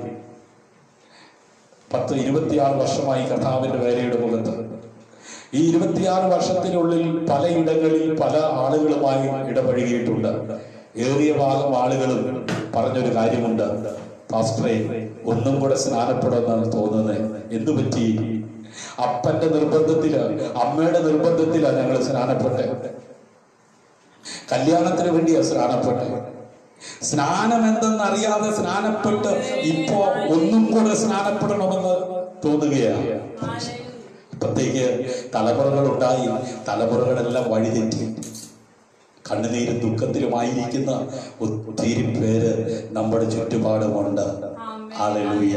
A: 26 വർഷമായി കർത്താവിന്റെ വേലയുടെ മുഖത്ത്. ഈ 26 വർഷത്തിനുള്ളിൽ പലയിടങ്ങളിൽ പല ആളുകളുമായി ഇടപഴകിയിട്ടുണ്ട്. ഏറിയ ഭാഗം ആളുകളും പറഞ്ഞൊരു കാര്യമുണ്ട്, പാസ്റ്ററെ ഒന്നും കൂടെ സ്നാനപ്പെടുമെന്നാണ് തോന്നുന്നത്. എന്തു പറ്റി? അപ്പന്റെ നിർബന്ധത്തില് അമ്മയുടെ നിർബന്ധത്തിലാണ് ഞങ്ങൾ സ്നാനപ്പെട്ടെ. കല്യാണത്തിന് വേണ്ടിയാ സ്നാനപ്പെട്ടെ. സ്നാനം എന്തെന്നറിയാതെ സ്നാനപ്പെട്ട് ഇപ്പോ ഒന്നും കൂടെ സ്നാനപ്പെടണമെന്ന് തോന്നുകയാണ്. ഇപ്പത്തേക്ക് തലമുറകൾ ഉണ്ടായി. തലമുറകളെല്ലാം വഴിതെറ്റി കണ്ണുനീരും ദുഃഖത്തിലുമായിരിക്കുന്ന ഒത്തിരി പേര് നമ്മുടെ ചുറ്റുപാടുമുണ്ട്. ഹല്ലേലൂയ.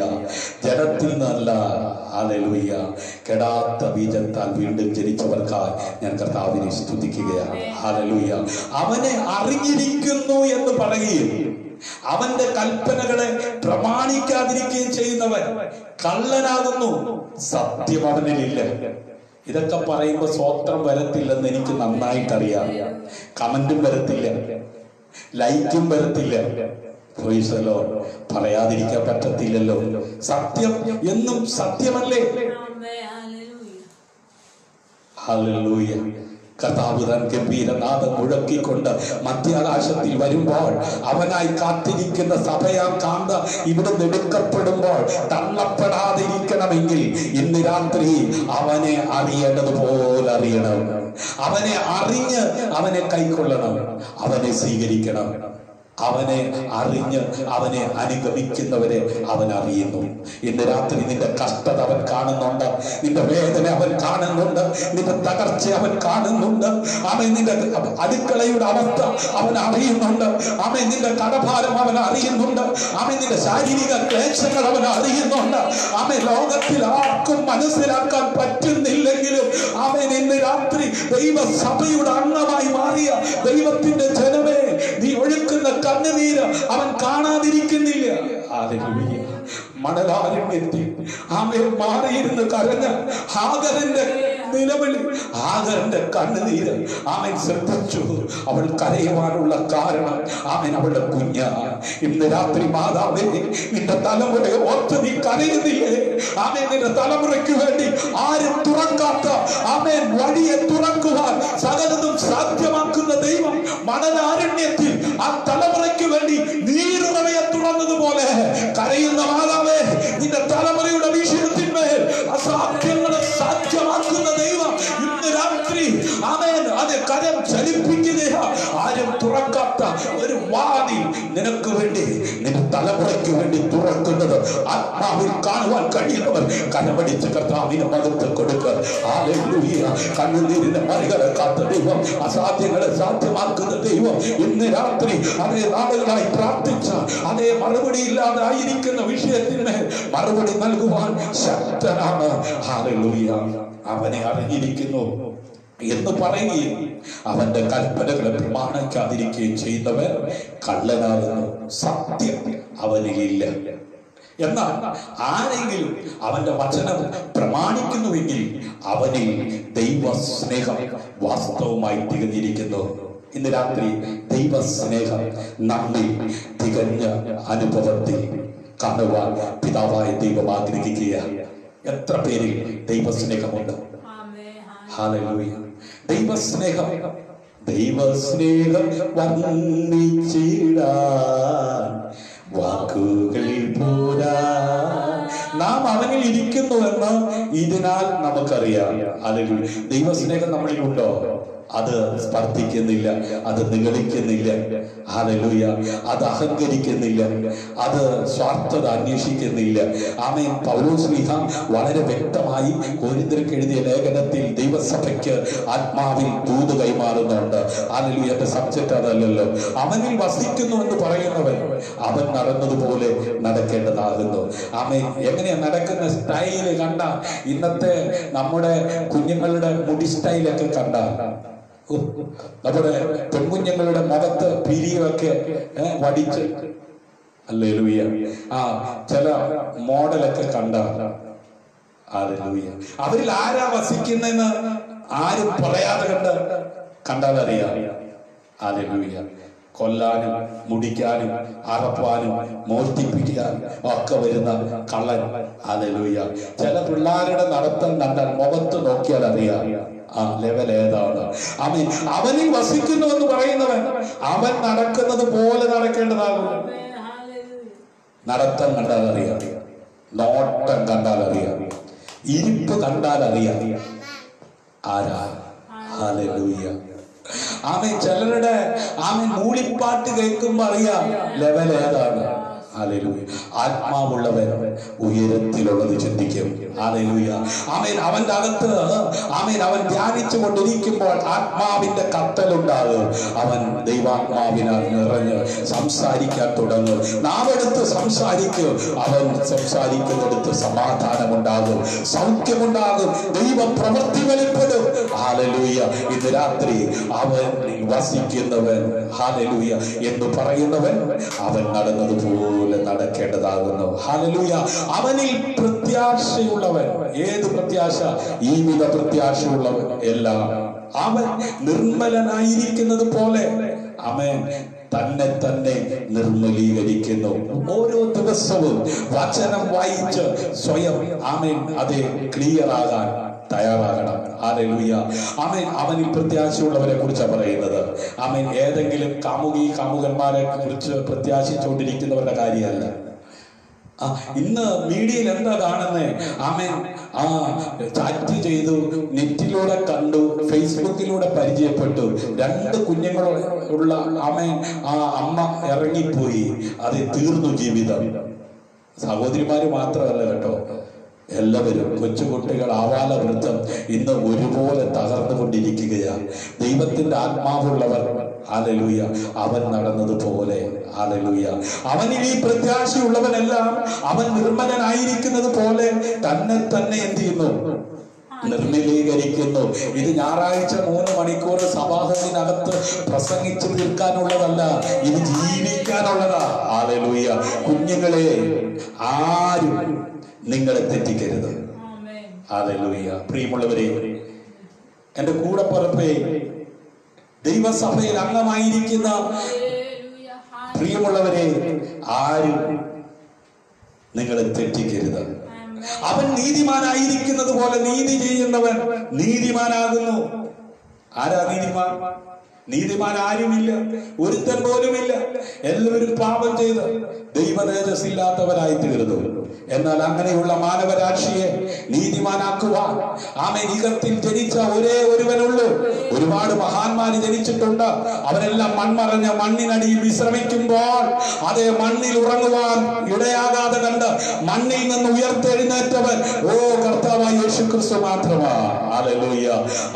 A: ജഡത്തിൽ നിന്നല്ല, ഹല്ലേലൂയ, കെടാത്ത ബീജത്താൽ വീണ്ടും ജനിച്ചവർക്കായി ഞാൻ കർത്താവിനെ സ്തുതിക്കുകയാണ്. ഹല്ലേലൂയ. അവനെ അറിഞ്ഞിരിക്കുന്നു എന്ന് പറയുകയും അവന്റെ കൽപ്പനകളെ പ്രമാണിക്കാതിരിക്കുകയും ചെയ്യുന്നവൻ കള്ളനാകുന്നു, സത്യം അവനിലില്ല. ഇതൊക്കെ പറയുമ്പോ സ്വോത്രം വരത്തില്ലെന്ന് എനിക്ക് നന്നായിട്ടറിയാം. കമന്റും വരത്തില്ല, ലൈക്കും വരത്തില്ല. പറയാതിരിക്കാൻ പറ്റത്തില്ലല്ലോ. സത്യം എന്നും സത്യമല്ലേ? ഹല്ലേലൂയ. കർത്താവ് താൻ ഗംഭീരനാദം മുഴക്കിക്കൊണ്ട് മധ്യാകാശത്തിൽ വരുമ്പോൾ അവനായി കാത്തിരിക്കുന്ന സഭയാം കാന്ത ഇവിടെ എടുക്കപ്പെടുമ്പോൾ തള്ളപ്പെടാതിരിക്കണമെങ്കിൽ ഇന്ന് രാത്രി അവനെ അറിയേണ്ടതുപോലെ അറിയണം. അവനെ അറിഞ്ഞ് അവനെ കൈക്കൊള്ളണം, അവനെ സ്വീകരിക്കണം. അവനെ അറിഞ്ഞ് അവനെ അനുഗമിക്കുന്നവരെ അവൻ അറിയുന്നു. ഇന്ന് രാത്രി നിന്റെ കഷ്ടത അവൻ കാണുന്നുണ്ട്, നിന്റെ വേദന അവൻ കാണുന്നുണ്ട്, നിന്റെ തകർച്ച അവൻ കാണുന്നുണ്ട്. അവൻ നിന്റെ അടുക്കളയുടെ അവസ്ഥ അവൻ അറിയുന്നുണ്ട്. അവൻ നിന്റെ കടഭാരം അവൻ അറിയുന്നുണ്ട്. അവൻ നിന്റെ ശാരീരിക ക്ലേശങ്ങൾ അവൻ അറിയുന്നുണ്ട്. അവൻ ലോകത്തിൽ ആർക്കും മനസ്സിലാക്കാൻ പറ്റുന്നില്ലെങ്കിലും അവൻ ഇന്ന് രാത്രി ദൈവസഭയുടെ അംഗമായി മാറിയ ദൈവത്തിന്റെ ജനമേ, നീ ഒഴുക്കുന്ന കണ്ണുനീര് അവൻ കാണാതിരിക്കുന്നില്ല. മണലാരണ്യത്തിൽ ആമേ മാറിയിരുന്ന് കരഞ്ഞ ഹാഗറിന്റെ നിലവിളി, ആഗറിന്റെ കണ്ണുനീര് അവൻ ശ്രദ്ധിച്ചു. അവൾ കരയുവാനുള്ള കാരണം അവൻ അവളുടെ കുഞ്ഞ. ഇന്ന് രാത്രി മാതാവേ, നിന്റെ തലമുറയെ ഓർത്ത് നീ കരയുന്നില്ലേ? ആമേൻ. നിന്റെ തലമുറയ്ക്ക് വേണ്ടി ആരും തുറക്കാത്ത ആമേൻ വഴിയെ തുറക്കുവാൻ സകലതും സാധ്യമാക്കുന്ന ദൈവം മണലാരണ്യത്തിൽ ആ തലമുറയ്ക്ക് വേണ്ടി നീരുറവയെ തുറന്നതുപോലെ കരയുന്ന മാതാവേ, നിന്റെ തലമുറയുടെ വിഷയത്തിന്മേൽ അസാധ്യങ്ങളെ സാധ്യമാക്കുന്ന ദൈവം ഇന്ന് രാത്രി ആമേൻ അത് കരം ചലിപ്പിക്കുക. ആരും തുറക്കാത്ത ഒരു വാതിൽ നിനക്ക് വേണ്ടി, നിന്റെ തലമുറയ്ക്ക് വേണ്ടി തുറക്കുന്നത് ആത്മാവിൽ കാണുവാൻ കഴിയുന്നവർ കരമടിച്ച് കർത്താവിന് മഹത്വം കൊടുക്കുക. ഹല്ലേലൂയ. കണ്ണുനീരിനെ മറികടക്കാത്ത ദൈവം, അസാധ്യങ്ങളെ സാധ്യമാക്കുന്ന ദൈവം ഇന്ന് രാത്രി അതേ നാളുകളായി പ്രാർത്ഥിച്ച അതേ മറുപടി ഇല്ലാതെ ആയിരിക്കുന്ന വിഷയത്തിന് മറുപടി നൽകുവാൻ ശക്തനാണ്. ഹല്ലേലൂയ. അവനെ അറിഞ്ഞിരിക്കുന്നു എന്ന് പറയുകയും അവന്റെ കൽപ്പനകളെ പ്രമാണിക്കാതിരിക്കുകയും ചെയ്യുന്നവൻ കള്ളനാകുന്നു. സത്യം അവനിലില്ല. എന്നാൽ ആരെങ്കിലും അവന്റെ വചനം പ്രമാണിക്കുന്നുവെങ്കിൽ അവനിൽ ദൈവസ്നേഹം വാസ്തവമായി തികഞ്ഞിരിക്കുന്നു. ഇന്ന് രാത്രി ദൈവസ്നേഹം നമ്മിൽ തികഞ്ഞ അനുഭവത്തിൽ കാണുവാൻ പിതാവായ ദൈവം ആഗ്രഹിക്കുക. എത്ര പേരിൽ ദൈവസ്നേഹമുണ്ട്? ഹല്ലേലൂയ. ദൈവസ്നേഹം വർണ്ണിച്ചിടാൻ വാക്കുകളിൽ പോരാ. നാം അവനിൽ ഇരിക്കുന്നുവെന്ന് ഇതിനാൽ നമുക്കറിയാം. ഹല്ലേലൂയ. ദൈവസ്നേഹം നമ്മളിലുണ്ടോ? അത് സ്പർദ്ധിക്കുന്നില്ല, അത് നിഗളിക്കുന്നില്ല. ഹല്ലേലൂയ. അത് അഹങ്കരിക്കുന്നില്ല, അത് സ്വാർത്ഥത അന്വേഷിക്കുന്നില്ല. ആമേൻ. പൗലോസ്ലീഹ വളരെ വ്യക്തമായി കൊരിന്ത്യർക്ക് എഴുതിയ ലേഖനത്തിൽ ദൈവസഭയ്ക്ക് ആത്മാവിൽ ദൂത് കൈമാറുന്നുണ്ട്. ഹല്ലേലൂയ. എന്റെ സബ്ജക്റ്റ് അതല്ലല്ലോ. അവനിൽ വസിക്കുന്നു എന്ന് പറയുന്നവൻ അവൻ നടന്നതുപോലെ നടക്കേണ്ടതാകുന്നു. ആമേൻ. എങ്ങനെയാ നടക്കുന്ന സ്റ്റൈല് കണ്ട, ഇന്നത്തെ നമ്മുടെ കുഞ്ഞുങ്ങളുടെ മുടി സ്റ്റൈലൊക്കെ കണ്ട, നമ്മുടെ പെൺകുഞ്ഞുങ്ങളുടെ മുഖത്ത് പിരിയൊക്കെ വടിച്ച്, ഹല്ലേലൂയ, ചില മോഡലൊക്കെ കണ്ട, ഹല്ലേലൂയ. അവരിൽ ആരാ വസിക്കുന്നെന്ന് ആരും പറയാതെ കണ്ടാലറിയാം. ഹല്ലേലൂയ. കൊല്ലാനും മുടിക്കാനും അറപ്പാനും മോഷ്ടിപ്പിക്കാനും ഒക്കെ വരുന്ന കള്ളൻ. ഹല്ലേലൂയ. ചില പിള്ളേരുടെ നടത്തം കണ്ടാൽ മുഖത്ത് നോക്കിയാൽ അറിയാം ആ ലെവൽ ഏതാണ്. അവനിൽ വസിക്കുന്നു എന്ന് പറയുന്നവൻ അവൻ നടക്കുന്നത് പോലെ നടക്കേണ്ടതാകും. നടത്തം കണ്ടാൽ അറിയാം, നോട്ടം കണ്ടാൽ അറിയാം, ഇരിപ്പ് കണ്ടാൽ അറിയാം ആരാ. ഹല്ലേലൂയ. ആമേൻ. ചിലരുടെ മൂളിപ്പാട്ട് കേൾക്കുമ്പോ അറിയാം ലെവൽ ഏതാണ്. ഹല്ലേലൂയ. ആത്മാവുള്ളവൻ ഉയരത്തിലുള്ളത് ചിന്തിക്കും. ഹല്ലേലൂയ. ആമേൻ. അവന്റെ അകത്ത് അവൻ ധ്യാനിച്ചു കൊണ്ടിരിക്കുമ്പോൾ ആത്മാവിന്റെ കത്തലുണ്ടാകും. അവൻ ദൈവാത്മാവിനാൽ നിറഞ്ഞ് സംസാരിക്കാൻ തുടങ്ങും. നാവെടുത്ത് സംസാരിക്കും. അവൻ സംസാരിക്കുന്നിടത്ത് സമാധാനമുണ്ടാകും, സൗഖ്യമുണ്ടാകും, ദൈവ പ്രവൃത്തി വെളിപ്പെടും. ഹല്ലേലൂയ. ഇന്ന് രാത്രി അവൻ വസിക്കുന്നവൻ, ഹല്ലേലൂയ, എന്ന് പറയുന്നവൻ അവൻ നടന്നതുപോലെ നടക്കേണ്ടതാകുന്നു. ഹല്ലേലൂയ. അവനിൽ പ്രത്യാശയുള്ളവൻ. ഏത് പ്രത്യാശ? ഈ വിധ പ്രത്യാശയുള്ളവൻ എല്ലാം അവൻ നിർമ്മലനായിരിക്കുന്നത് പോലെ അവൻ തന്നെ നിർമ്മലീകരിക്കുന്നു. ഓരോ ദിവസവും വചനം വായിച്ച് സ്വയം അതേ ക്ലിയർ ആകാൻ തയ്യാറാകണം. ഹല്ലേലൂയ. അവനിൽ പ്രത്യാശയുള്ളവരെ കുറിച്ചാണ് പറയുന്നത്. ഏതെങ്കിലും കാമുകന്മാരെ കുറിച്ച് പ്രത്യാശിച്ചുകൊണ്ടിരിക്കുന്നവരുടെ കാര്യമല്ല. ഇന്ന് മീഡിയയിൽ എന്താ കാണുന്നേ? ചാറ്റ് ചെയ്തു, നെറ്റിലൂടെ കണ്ടു, ഫേസ്ബുക്കിലൂടെ പരിചയപ്പെട്ടു, 2 കുഞ്ഞുങ്ങളുള്ള അമ്മ ഇറങ്ങിപ്പോയി, അത് തീർന്നു ജീവിതം. സഹോദരിമാര് മാത്രമല്ല കേട്ടോ, എല്ലാവരും, കൊച്ചുകുട്ടികൾ, ആവാലവൃദ്ധം ഇന്ന് ഒരുപോലെ തകർന്നുകൊണ്ടിരിക്കുകയാണ്. ദൈവത്തിന്റെ ആത്മാവുള്ളവർ, ഹല്ലേലൂയ, അവൻ നടന്നതുപോലെ, ഹല്ലേലൂയ, അവനിൽ ഈ പ്രത്യാശയുള്ളവനെല്ലാം അവൻ നിർമ്മലനായിരിക്കുന്നത് പോലെ തന്നെ എന്ത് ചെയ്യുന്നു? നിർമ്മലീകരിക്കുന്നു. ഇത് ഞായറാഴ്ച 3 മണിക്കൂർ സഭാഹത്തിനകത്ത് പ്രസംഗിച്ചു തീർക്കാനുള്ളതല്ല, ഇത് ജീവിക്കാനുള്ളതാ. ഹല്ലേലൂയ. കുഞ്ഞുങ്ങളെ, ആരും നിങ്ങളെ തെറ്റിക്കരുത്. ഹല്ലേലൂയ. പ്രിയമുള്ളവരെ, എന്റെ കൂടപ്പിറപ്പേ, ദൈവസഭയിൽ അംഗമായിരിക്കുന്ന പ്രിയമുള്ളവരെ, ആരും നിങ്ങളെ തെറ്റിക്കരുത്. അവൻ നീതിമാനായിരിക്കുന്നത് പോലെ നീതി ചെയ്യുന്നവൻ നീതിമാനാകുന്നു. ആരാ നീതിമാൻ? നീതിമാൻ ആരുമില്ല, ഒരുത്തൻ പോലുമില്ല. എല്ലാവരും പാപം ചെയ്ത് ദൈവ തേജസ്സില്ലാത്തവരായി തീർന്നു. എന്നാൽ അങ്ങനെയുള്ള മാനവരാശിയെ നീതിമാനാക്കുവാൻ ആമേൻ യുഗത്തിൽ ജനിച്ച ഒരേ ഒരുവനുള്ളൂ. ഒരുപാട് മഹാന്മാര് ജനിച്ചിട്ടുണ്ട്. അവരെല്ലാം മൺമറഞ്ഞ മണ്ണിനടിയിൽ വിശ്രമിക്കുമ്പോൾ അതേ മണ്ണിൽ ഉറങ്ങുവാൻ ഇടയാകാതെ കണ്ട് മണ്ണിൽ നിന്ന് ഉയർത്തെഴുന്നേറ്റവൻ ഓ കർത്താവായ യേശു ക്രിസ്തു മാത്രമാ. ഹല്ലേലൂയ.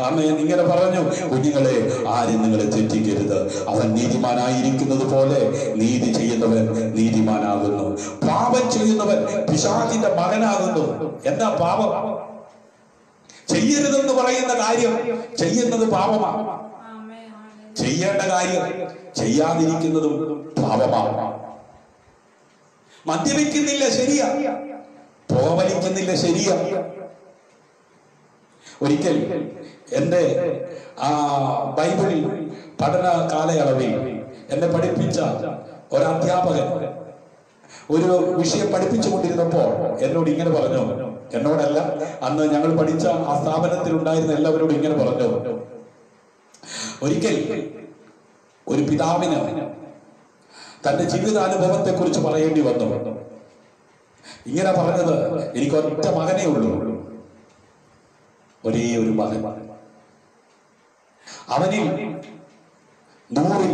A: ആമേൻ. ഇങ്ങനെ പറഞ്ഞു, കുഞ്ഞുങ്ങളെ, ആരും നിങ്ങളെ തെറ്റിക്കരുത്. അവൻ നീതിമാനായിരിക്കുന്നത് പോലെ നീതി ചെയ്യുന്നവൻ നീതിമാനാകുന്നു. പാപം ചെയ്യുന്നവൻ പിശാചിന്റെ മകനാകുന്നു. എന്താ പാപം? ചെയ്യരുതെന്ന് പറയുന്ന കാര്യം ചെയ്യുന്നത് പാപമാണ്. ചെയ്യേണ്ട കാര്യം ചെയ്യാതിരിക്കുന്നതും പാപമാണ്. മദ്യപിക്കുന്നില്ല, ശരിയാ. പുകവലിക്കുന്നില്ല, ശരിയാ. ഒരിക്കൽ എന്റെ ബൈബിൾ പഠന കാലയളവിൽ എന്നെ പഠിപ്പിച്ച ഒരധ്യാപകൻ ഒരു വിഷയം പഠിപ്പിച്ചു കൊണ്ടിരുന്നപ്പോൾ എന്നോട് ഇങ്ങനെ പറഞ്ഞു. എന്നോടല്ല, അന്ന് ഞങ്ങൾ പഠിച്ച ആ സ്ഥാപനത്തിൽ ഉണ്ടായിരുന്ന എല്ലാവരോടും ഇങ്ങനെ പറഞ്ഞു. ഒരിക്കൽ ഒരു പിതാവിന് തന്റെ ജീവിതാനുഭവത്തെ കുറിച്ച് പറയേണ്ടി വന്നു. ഇങ്ങനെ പറഞ്ഞത്, എനിക്ക് ഒറ്റ മകനേ ഉള്ളൂ, ഒരേ ഒരു മകൻ. അവനിൽ 100ൽ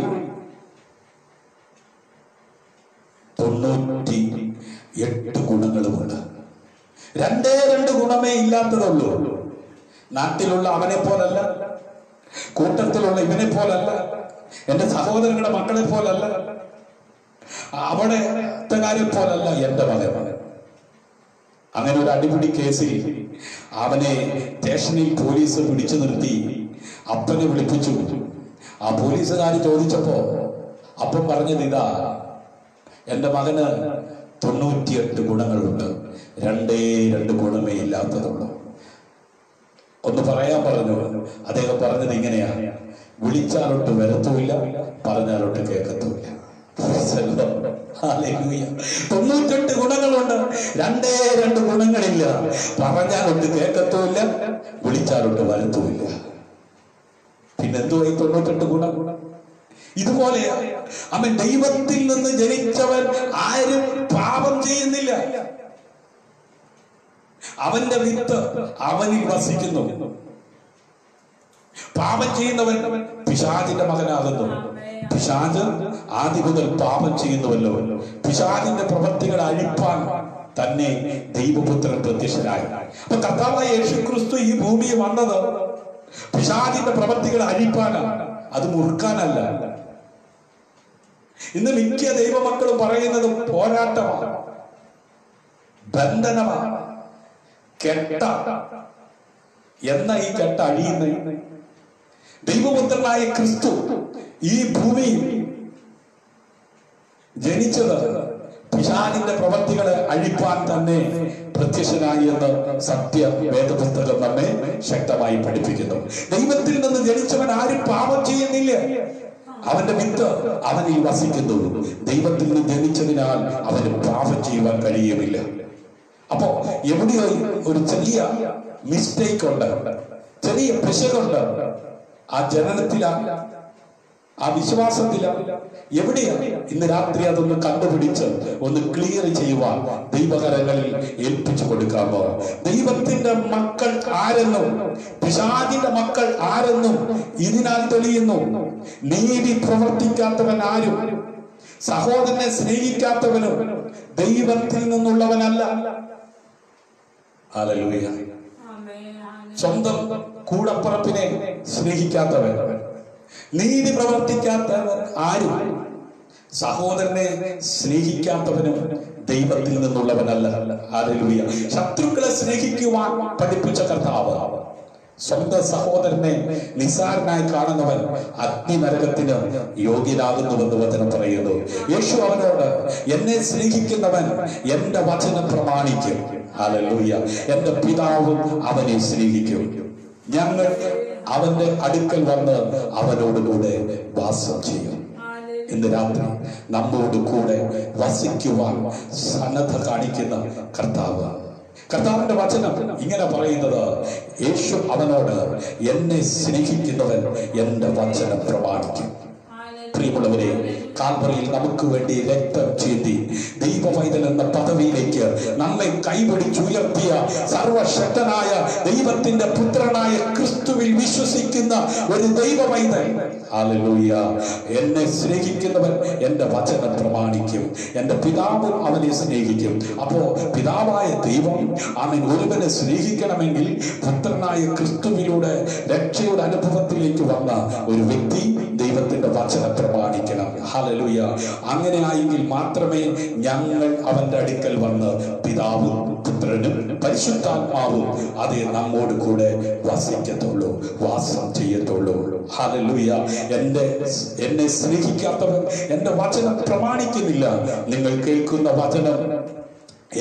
A: 98 ഗുണങ്ങളുമുണ്ട്. 2 ഗുണമേ ഇല്ലാത്തതുള്ളൂ. നാട്ടിലുള്ള അവനെ പോലല്ല, കൂട്ടത്തിലുള്ള ഇവനെ പോലല്ല, എന്റെ സഹോദരങ്ങളുടെ മക്കളെ പോലല്ല, അവിടെക്കാരെ പോലല്ല എന്റെ മകൻ. അങ്ങനെ ഒരു അടിപിടി കേസിൽ അവനെ സ്റ്റേഷനിൽ പോലീസ് പിടിച്ചു നിർത്തി അപ്പനെ വിളിപ്പിച്ചു. ആ പോലീസുകാർ ചോദിച്ചപ്പോ അപ്പൻ പറഞ്ഞത് ഇതാ, എന്റെ മകന് 98 ഗുണങ്ങളുണ്ട്, 2 ഗുണമേ ഇല്ലാത്തതുള്ളൂ. ഒന്ന് പറയാൻ പറഞ്ഞു. അദ്ദേഹം പറഞ്ഞത് ഇങ്ങനെയാ, വിളിച്ചാലൊട്ട് വരത്തുമില്ല, പറഞ്ഞാലൊട്ട് കേൾക്കത്തുമില്ല. 98 ഗുണങ്ങളുണ്ട്, 2 ഗുണങ്ങളില്ല. പറഞ്ഞാലൊട്ട് കേൾക്കത്തുമില്ല, വിളിച്ചാലൊട്ട് വരത്തുമില്ല. പിന്നെന്തുവായി 98 ഗുണം? ഇതുപോലെയാ അവൻ ദൈവത്തിൽ നിന്ന് ജനിച്ചവൻ ആരും പാപം ചെയ്യുന്നില്ല. അവന്റെ വിത്ത് അവനിൽ വസിക്കുന്നു. പാപം ചെയ്യുന്നവൻ പിശാചിന്റെ മകനാകുന്നു. പിശാച് ആദ്യം മുതൽ പാപം ചെയ്യുന്നുവല്ലോ. പിശാചിന്റെ പ്രവൃത്തികൾ അഴിപ്പാൻ തന്നെ ദൈവപുത്രൻ പ്രത്യക്ഷനായി. അപ്പൊ കർത്താവായ യേശു ക്രിസ്തു ഈ ഭൂമിയിൽ വന്നത് പിശാചിന്റെ പ്രവൃത്തികൾ അഴിപ്പാനാണ്, അത് മുറുക്കാനല്ല. ഇന്ന് മിക്ക ദൈവമക്കളും പറയുന്നത് പോരാട്ടമാണ്, ബന്ധനമാണ്, കെട്ട. എന്നാ ഈ കെട്ട അഴിയുന്ന? ദൈവപുത്രനായ ക്രിസ്തു ഈ ഭൂമിയിൽ ജനിച്ചത് പിശാചിന്റെ പ്രവൃത്തികളെ അഴിപ്പാൻ തന്നെ പ്രത്യക്ഷനായി എന്ന് സത്യ വേദപുസ്തകം നമ്മെ ശക്തമായി പഠിപ്പിക്കുന്നു. ദൈവത്തിൽ നിന്ന് ജനിച്ചവൻ ആരും പാപം ചെയ്യുന്നില്ല, അവന്റെ വിത്ത് അവനിൽ വസിക്കുന്നു. ദൈവത്തിൽ നിന്ന് ജനിച്ചതിനാൽ അവന് പാപം ചെയ്യുവാൻ കഴിയുമില്ല. അപ്പോ എവിടെയോ ഒരു ചെറിയ മിസ്റ്റേക്ക് ഉണ്ട്, ചെറിയ പിശകുണ്ട്. ആ ജനനത്തിലാണ്, ആ വിശ്വാസത്തിലാണ്. എവിടെയാണ്? ഇന്ന് രാത്രി അതൊന്ന് കണ്ടുപിടിച്ച് ഒന്ന് ക്ലിയർ ചെയ്യുവാൻ ദൈവകരങ്ങളിൽ ഏൽപ്പിച്ചു കൊടുക്കാമോ? ദൈവത്തിന്റെ മക്കൾ ആരെന്നും പിശാചിന്റെ മക്കൾ ആരെന്നും ഇതിനാൽ തെളിയുന്നു. നീതി പ്രവർത്തിക്കാത്തവൻ ആരും, സഹോദരനെ സ്നേഹിക്കാത്തവനും ദൈവത്തിൽ നിന്നുള്ളവനല്ല. ഹല്ലേലൂയ. സ്വന്തം കൂടപ്പുറപ്പിനെ സ്നേഹിക്കാത്തവൻ, നീതി പ്രവർത്തിക്കാത്തവൻ ആരും, സഹോദരനെ സ്നേഹിക്കാത്തവനും ദൈവത്തിൽ നിന്നുള്ളവനല്ല. ഹല്ലേലൂയ. ശത്രുക്കളെ സ്നേഹിക്കുവാൻ പഠിപ്പിച്ച കർത്താവ് സ്വന്തം സഹോദരനെ നിസാരനായി കാണുന്നവൻ അഗ്നി നരകത്തിന് യോഗ്യനാകുന്നുവെന്ന് വചനം പറയുന്നു. യേശു അവനോട്, എന്നെ സ്നേഹിക്കുന്നവൻ എന്റെ വചനം പ്രമാണിക്കും. ഹല്ലേലൂയ. എന്റെ പിതാവും അവനെ സ്നേഹിക്കും. ഞങ്ങൾ അവന്റെ അടുക്കൽ വന്ന് അവനോടുകൂടെ വാസം ചെയ്യും. ഇന്ന് രാത്രി നമ്മോട് കൂടെ വസിക്കുവാൻ സന്നദ്ധ കാണിക്കുന്ന കർത്താവിന്റെ വചനം ഇങ്ങനെ പറയുന്നത്, യേശു അവനോട്, എന്നെ സ്നേഹിക്കുന്നവൻ എന്റെ വചനം പ്രമാണിക്കും. പ്രിയമുള്ളവരെ, കാൽവറിയിൽ നമുക്ക് വേണ്ടി രക്തം ചീന്തി ദൈവവൈതൽ എന്ന പദവിയിലേക്ക് നമ്മെ കൈപിടിച്ചുയർത്തിയ സർവശക്തനായ ദൈവത്തിന്റെ പുത്രനായ ക്രിസ്തുവിൽ വിശ്വസിക്കുന്ന ഒരു ദൈവവൈതൽ, ഹല്ലേലൂയ, എന്നെ സ്നേഹിക്കുന്നവൻ എന്റെ വചനം പ്രമാണിക്കും, എന്റെ പിതാവും അവനെ സ്നേഹിക്കും. അപ്പോ പിതാവായ ദൈവം അവൻ ഒരുവനെ സ്നേഹിക്കണമെങ്കിൽ പുത്രനായ ക്രിസ്തുവിലൂടെ രക്ഷയുടെ അനുഭവത്തിലേക്ക് വന്ന ഒരു വ്യക്തി ദൈവത്തിന്റെ വചനം പ്രമാണിക്കണം. ഹല്ലേലൂയ. അങ്ങനെ ആയെങ്കിൽ മാത്രമേ ഞങ്ങൾ അവന്റെ അടുക്കൽ വന്ന് പിതാവും പുത്രനും പരിശുദ്ധാത്മാവും അതേ നമ്മോട് കൂടെ വസിക്കത്തുള്ളൂ, വാസം ചെയ്യത്തുള്ളൂ. ഹല്ലേലൂയ. എന്നെ സ്നേഹിക്കാത്തവൻ എന്റെ വചനം പ്രമാണിക്കുന്നില്ല. നിങ്ങൾ കേൾക്കുന്ന വചനം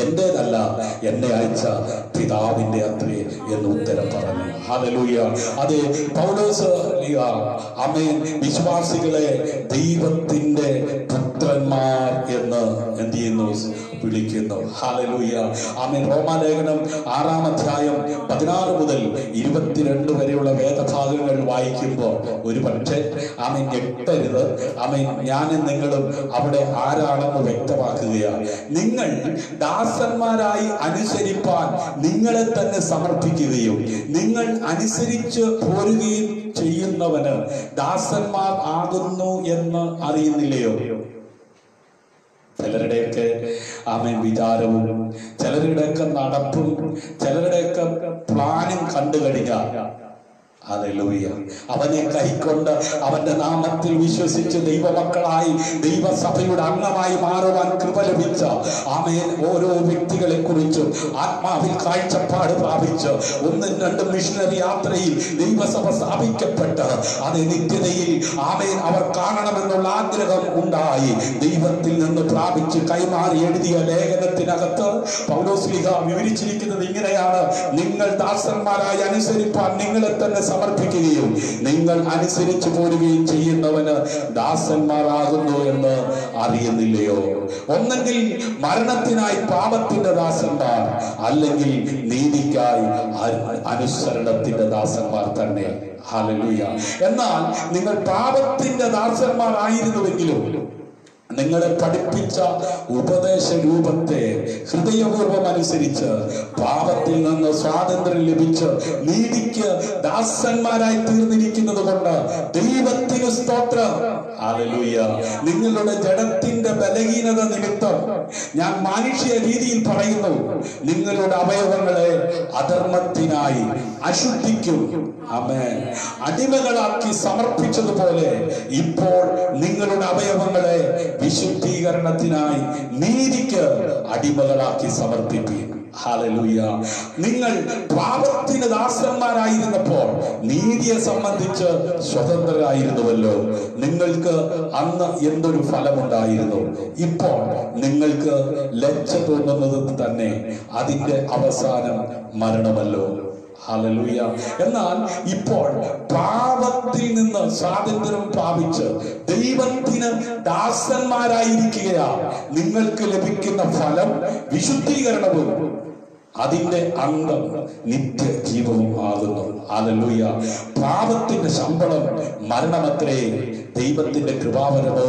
A: എന്റേതല്ല, എന്നെ അയച്ച പിതാവിന്റെ അത്രേ എന്ന് ഉത്തരം പറഞ്ഞു. ഹല്ലേലൂയ. അതെ, പൗലോസ് ആമേൻ വിശ്വാസികളെ ദൈവത്തിന്റെ പുത്രന്മാർ എന്ന് എന്ത് ചെയ്യുന്നു? വിളിക്കുന്നു. ഹല്ലേലൂയ. ആമേൻ. റോമാലേഖനം 6-ാം അധ്യായം 16 മുതൽ 22 വരെയുള്ള വേദഭാഗങ്ങൾ വായിക്കുമ്പോൾ ഒരു പക്ഷേ ആമേൻ ഞെട്ടരുത്. ആമേൻ, ഞാനും നിങ്ങളും അവിടെ ആരാണെന്ന് വ്യക്തമാക്കുകയാണ്. നിങ്ങൾ ദാസന്മാരായി അനുസരിപ്പാൻ നിങ്ങളെ തന്നെ സമർപ്പിക്കുകയും നിങ്ങൾ അനുസരിച്ച് പോരുകയും ചെയ്യുന്നവന് ദാസന്മാർ ആകുന്നു എന്ന് അറിയുന്നില്ലയോ? ചിലരുടെയൊക്കെ ആമേൻ വിചാരവും ചിലരുടെയൊക്കെ നടപ്പും ചിലരുടെയൊക്കെ പ്ലാനും കണ്ടു കഴിഞ്ഞാൽ, ഹല്ലേലൂയ, അവനെ കൈക്കൊണ്ട് അവന്റെ നാമത്തിൽ വിശ്വസിച്ച് ദൈവമക്കളായി ദൈവസഭയുടെ അംഗമായി മാറുവാൻ കൃപ ലഭിച്ച ആമേൻ ഓരോ വ്യക്തികളെ കുറിച്ചും ആത്മാവിൽ കാഴ്ചപ്പാട് പ്രാപിച്ച് 1-2 മിഷണറി യാത്രയിൽ ദൈവസഭ സ്ഥാപിക്കപ്പെട്ട് അതേ നിത്യതയിൽ ആമേൻ അവർ കാണണമെന്നുള്ള ആഗ്രഹം ഉണ്ടായി ദൈവത്തിൽ നിന്ന് പ്രാപിച്ച് കൈമാറി എഴുതിയ ലേഖനത്തിനകത്ത് പൗലോസ്ലീഹ വിവരിച്ചിരിക്കുന്നത് ഇങ്ങനെയാണ്: നിങ്ങൾ ദാസന്മാരായി അനുസരിപ്പാൻ നിങ്ങളെ തന്നെ സമർപ്പിക്കുകയും നിങ്ങൾ അനുസരിച്ചു പോരുകയും ചെയ്യുന്നവന് ദാസന്മാരാകുന്നു എന്ന് അറിയുന്നില്ലയോ? ഒന്നെങ്കിൽ മരണത്തിനായി പാപത്തിന്റെ ദാസന്മാർ, അല്ലെങ്കിൽ നീതിക്കായി അനുസരണത്തിന്റെ ദാസന്മാർ തന്നെ. ഹല്ലേലൂയ. എന്നാൽ നിങ്ങൾ പാപത്തിന്റെ ദാസന്മാർ ആയിരുന്നുവെങ്കിലും നിങ്ങളെ പഠിപ്പിച്ച ഉപദേശ രൂപത്തെ ഹൃദയപൂർവം അനുസരിച്ച് പാപത്തിൽ നിന്ന് സ്വാതന്ത്ര്യം ലഭിച്ച് നീതിക്ക് ദാസന്മാരായി തീർന്നിരിക്കുന്നത് കൊണ്ട് ദൈവത്തിന് സ്തോത്രം. ഹല്ലേലൂയ. നിങ്ങളുടെ ജഡത്തിന്റെ ബലഹീനത നിമിത്തം ഞാൻ മനുഷ്യ രീതിയിൽ പറയുന്നു, നിങ്ങളുടെ അവയവങ്ങളെ അധർമ്മത്തിനായി അശുദ്ധിക്കും ആമേൻ അടിമകളാക്കി സമർപ്പിച്ചതുപോലെ ഇപ്പോൾ നിങ്ങളുടെ അവയവങ്ങളെ വിശുദ്ധീകരണത്തിനായി നീതിക്ക് അടിമകളാക്കി സമർപ്പിക്കും. ഹല്ലേലൂയ. നിങ്ങൾ പാപത്തിന് ദാസന്മാരായിരുന്നപ്പോൾ നീതിയെ സംബന്ധിച്ച് സ്വതന്ത്രരായിരുന്നുവല്ലോ. നിങ്ങൾക്ക് അന്ന് എന്തൊരു ഫലമുണ്ടായിരുന്നു? ഇപ്പോൾ നിങ്ങൾക്ക് ലജ്ജ തോന്നുന്നത് തന്നെ അതിന്റെ അവസാനം മരണമല്ലോ. ഹല്ലേലൂയ. എന്നാൽ ഇപ്പോൾ പാപത്തിൽ നിന്ന് സ്വാതന്ത്ര്യം പ്രാപിച്ച് ദൈവത്തിന് ദാസന്മാരായിരിക്കുകയാ. നിങ്ങൾക്ക് ലഭിക്കുന്ന ഫലം വിശുദ്ധീകരണവും അതിന്റെ അംഗം നിത്യജീവവും ആകുന്നു. ഹല്ലേലൂയ. പാപത്തിന്റെ ശമ്പളം മരണമത്രേ, ദൈവത്തിന്റെ കൃപാവരമോ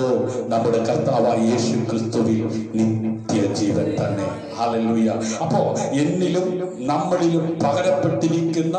A: നമ്മുടെ കർത്താവായ യേശു ക്രിസ്തുവിൽ നിത്യജീവൻ തന്നെ. ഹല്ലേലൂയ. അപ്പോ എന്നിലും നമ്മളിലും പകരപ്പെട്ടിരിക്കുന്ന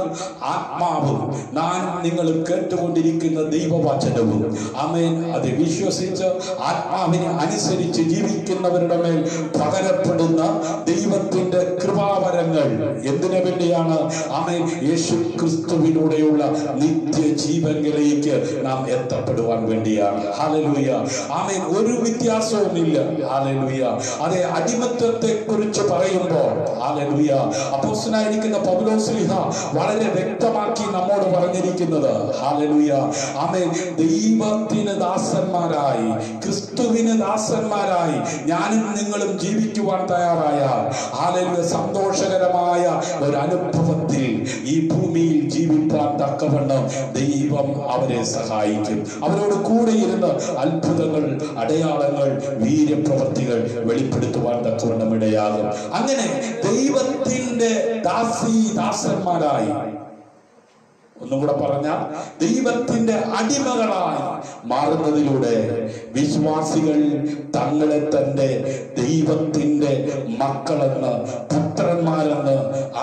A: ആത്മാവും നാനും നിങ്ങളും കേട്ടുകൊണ്ടിരിക്കുന്ന ദൈവവചനവും ആമേൻ അത് വിശ്വസിച്ച് ആത്മാവിനെ അനുസരിച്ച് ജീവിക്കുന്നവരുടെ മേൽ പകരപ്പെടുന്ന ദൈവത്തിന്റെ കൃപാവരങ്ങൾ എന്തിനു വേണ്ടിയാണ്? ആമേൻ യേശു ക്രിസ്തുവിലൂടെയുള്ള നിത്യജീവനിലേക്ക് നാം എത്തപ്പെടുവാൻ വേണ്ടിയാണ്. ഹല്ലേലൂയ. ആമേൻ ഒരു വ്യത്യാസവുമില്ല. ഹല്ലേലൂയ. അതേ അടിമത്തത്തെ കുറിച്ച് പറയുമ്പോൾ ഹല്ലേലൂയ അപ്പോസ്തലനായിരിക്കുന്ന പൗലോസ്ലീഹ വളരെ വ്യക്തമാക്കി നമ്മോട് പറഞ്ഞിരിക്കുന്നത് ഹല്ലേലൂയ ആമേൻ ദൈവത്തിന് ദാസന്മാരായി ക്രിസ്തുവിന് ദാസന്മാരായി ഞാനും നിങ്ങളും ജീവിക്കുവാൻ തയ്യാറായാൽ ഹല്ലേലൂയ സന്തോഷകരമായ ഒരു അനുഭവത്തിൽ ഈ ഭൂമിയിൽ ജീവിക്കാൻ തക്ക തക്കവണ്ണം ദൈവം അവരെ സഹായിക്കും. അവരോട് കൂടെ ഇരുന്ന് അത്ഭുതങ്ങൾ, അടയാളങ്ങൾ, വീര്യപ്രവൃത്തികൾ വെളിപ്പെടുത്തുവാൻ തക്കവണ്ണം ഇടയാകും. അങ്ങനെ ദൈവത്തിന്റെ ദാസന്മാരായി, ഒന്നും കൂടെ പറഞ്ഞാൽ ദൈവത്തിന്റെ അടിമകളായി മാറുന്നതിലൂടെ വിശ്വാസികൾ തങ്ങളെ തന്നെ ദൈവത്തിന്റെ മക്കളെന്ന്, പുത്രന്മാരെന്ന്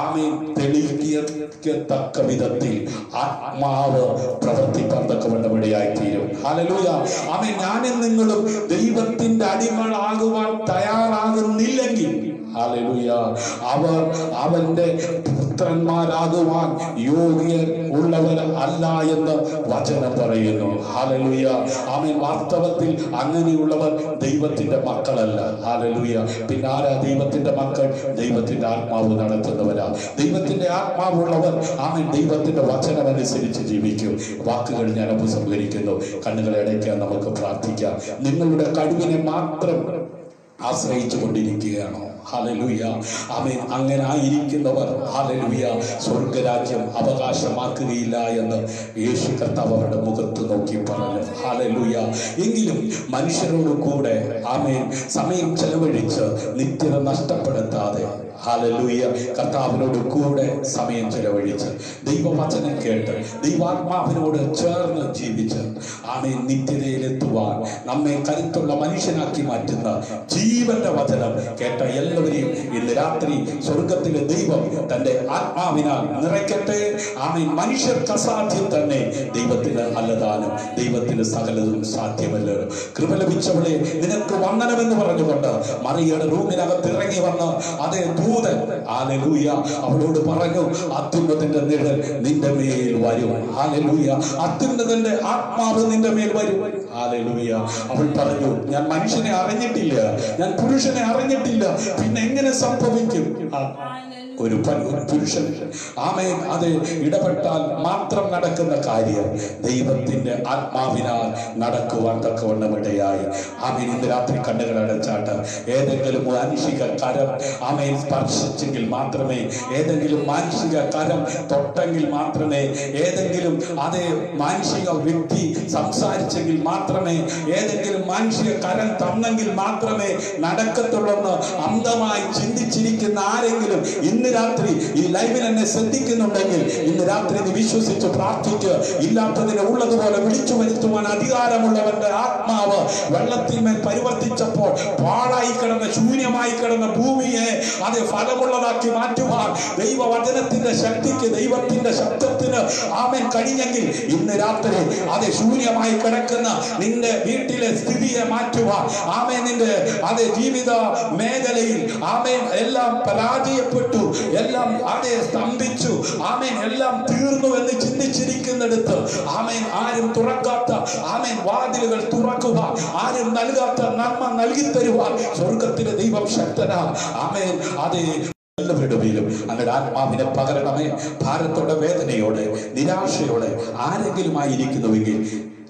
A: ആമേൻ തെളിയിക്കത്തക്ക വിധത്തിൽ ആത്മാവ് പ്രവർത്തിക്കാൻ തക്കവണ്ണം ഇടയായിത്തീരും. ഹല്ലേലൂയ. ആമേൻ. ഞാനും നിങ്ങളും ദൈവത്തിന്റെ അടിമകളാകുവാൻ തയ്യാറാകുന്നില്ലെങ്കിൽ, ഹല്ലേലൂയ, അവർ അവന്റെ പുത്രന്മാരാകുവാൻ യോഗ്യർ ഉള്ളവർ അല്ല എന്ന് വചനം പറയുന്നു. ഹല്ലേലൂയ. ആമേൻ. വാസ്തവത്തിൽ അങ്ങനെയുള്ളവർ ദൈവത്തിന്റെ മക്കളല്ല. ഹല്ലേലൂയ. പിന്നെ ആരാ ദൈവത്തിന്റെ മക്കൾ? ദൈവത്തിന്റെ ആത്മാവ് നടത്തുന്നവരാ. ദൈവത്തിന്റെ ആത്മാവുള്ളവർ ആമേൻ ദൈവത്തിന്റെ വചനം അനുസരിച്ച് ജീവിക്കും. വാക്കുകൾ ഞാൻ അഭിസംഹരിക്കുന്നു. കണ്ണുകളെ അടയ്ക്കാൻ നമുക്ക് പ്രാർത്ഥിക്കാം. നിങ്ങളുടെ കഴിവിനെ മാത്രം ആശ്രയിച്ചു കൊണ്ടിരിക്കുകയാണോ? ഹല്ലേലൂയ. ആമേൻ. അങ്ങനെ ആയിരിക്കുന്നവർ ഹല്ലേലൂയ സ്വർഗരാജ്യം അവകാശമാക്കുകയില്ല എന്ന് യേശു കർത്താവ് അവരുടെ മുഖത്ത് നോക്കി പറഞ്ഞു. ഹല്ലേലൂയ. എങ്കിലും മനുഷ്യരോട് കൂടെ ആമേൻ സമയം ചെലവഴിച്ച് നിത്യത നഷ്ടപ്പെടുത്താതെ, ഹല്ലേലൂയ, കർത്താവിനോട് കൂടെ സമയം ചെലവഴിച്ച് ദൈവവചനം കേട്ട് ദൈവാത്മാവിനോട് ചേർന്ന് ജീവിച്ച് ആമേൻ നിത്യതയിലെത്തുവാൻ നമ്മെ കരുത്തുള്ള മനുഷ്യനാക്കി മാറ്റുന്ന ജീവന്റെ വചനം കേട്ട എല്ലാവരെയും ഇന്ന് രാത്രി സ്വർഗത്തിലെ ദൈവം തന്റെ ആത്മാവിനാൽ നിറയ്ക്കട്ടെ. ആമേൻ. മനുഷ്യർക്ക് അസാധ്യം തന്നെ ദൈവത്തിന് അല്ലതാനും, ദൈവത്തിന് സകലതും സാധ്യമല്ലോ. കൃപ ലഭിച്ചവളെ നിനക്ക് വന്ദനമെന്ന് പറഞ്ഞുകൊണ്ട് മറിയയുടെ റൂമിനകത്ത് ഇറങ്ങി വന്ന് അതേ ദൂതൻ ഹല്ലേലൂയ അവളോട് പറഞ്ഞു, അത്യുന്നതന്റെ നിഴൽ നിന്റെ മേൽ വരും. ഹല്ലേലൂയ. അത്യുന്നതന്റെ ആത്മാവ് നിന്റെ മേൽ വരും. ഹല്ലേലൂയ. അവൾ പറഞ്ഞു, ഞാൻ മനുഷ്യനെ അറിഞ്ഞിട്ടില്ല, ഞാൻ പുരുഷനെ അറിഞ്ഞിട്ടില്ല, പിന്നെ എങ്ങനെ സംഭവിക്കും? ഒരു പുരുഷൻ ആമേൻ അത് ഇടപെട്ടാൽ മാത്രം നടക്കുന്ന കാര്യം ദൈവത്തിന്റെ ആത്മാവിനാൽ നടക്കുവാൻ തക്കവണ്ണം ഇടയായി. ആമേൻ. ഇന്ന് രാത്രി കണ്ണുകൾ അടച്ചാട്ട് ഏതെങ്കിലും മാനുഷിക കരം ആമേൻ സ്പർശിച്ചെങ്കിൽ മാത്രമേ, ഏതെങ്കിലും മാനുഷിക കരം തൊട്ടെങ്കിൽ മാത്രമേ, ഏതെങ്കിലും അതേ മാനുഷിക വ്യക്തി സംസാരിച്ചെങ്കിൽ മാത്രമേ, ഏതെങ്കിലും മാനുഷിക കരം തന്നെങ്കിൽ മാത്രമേ നടക്കത്തുള്ളെന്ന് അന്ധമായി ചിന്തിച്ചിരിക്കുന്ന ആരെങ്കിലും ഇന്ന് രാത്രി ഈ ലൈവിൽ എന്നെ ശ്രദ്ധിക്കുന്നുണ്ടെങ്കിൽ ഇന്ന് രാത്രി നീ വിശ്വസിച്ച് പ്രാർത്ഥിക്കുക. ഇല്ലാത്തതിനെ ഉള്ളതുപോലെ വിളിച്ചു വരുത്തുവാൻ അധികാരമുള്ളവന്റെ ആത്മാവ് വെള്ളത്തിന്മേൽ പരിവർത്തിച്ചപ്പോൾ പാഴായി കിടന്ന, ശൂന്യമായി കിടന്ന ഭൂമിയെ അത് ഫലമുള്ളതാക്കി മാറ്റുവാൻ ദൈവവചനത്തിന്റെ ശക്തിക്ക്, ദൈവത്തിന്റെ ശബ്ദത്തിന് ആമേൻ കഴിഞ്ഞെങ്കിൽ ഇന്ന് രാത്രി അത് ശൂന്യമായി കിടക്കുന്ന നിന്റെ വീട്ടിലെ സ്ഥിതിയെ മാറ്റുവാൻ, ആമേൻ നിന്റെ അതേ ജീവിത മേഖലയിൽ ആമേൻ എല്ലാം പരാജയപ്പെട്ടു, എല്ലാം അതേ സ്തംഭിച്ചു, ആമേൻ എല്ലാം തീർന്നു എന്ന് ചിന്തിച്ചിരിക്കുന്നിടത്ത് ആമേൻ ആരും തുറക്കാത്ത ആമേൻ വാതിലുകൾ തുറക്കുക, ആരും നൽകാത്ത നന്മ നൽകി തരുവാൻ സ്വർഗത്തിലെ ദൈവം ശക്തനാ. ആമേൻ. അതേ എല്ലാവരുടെ മേലും അങ്ങയുടെ ആത്മാവിനെ പകരണമേ. ഭാരത്തോടെ, വേദനയോടെ, നിരാശയോടെ ആരെങ്കിലും ആയിരിക്കുന്നുവെങ്കിൽ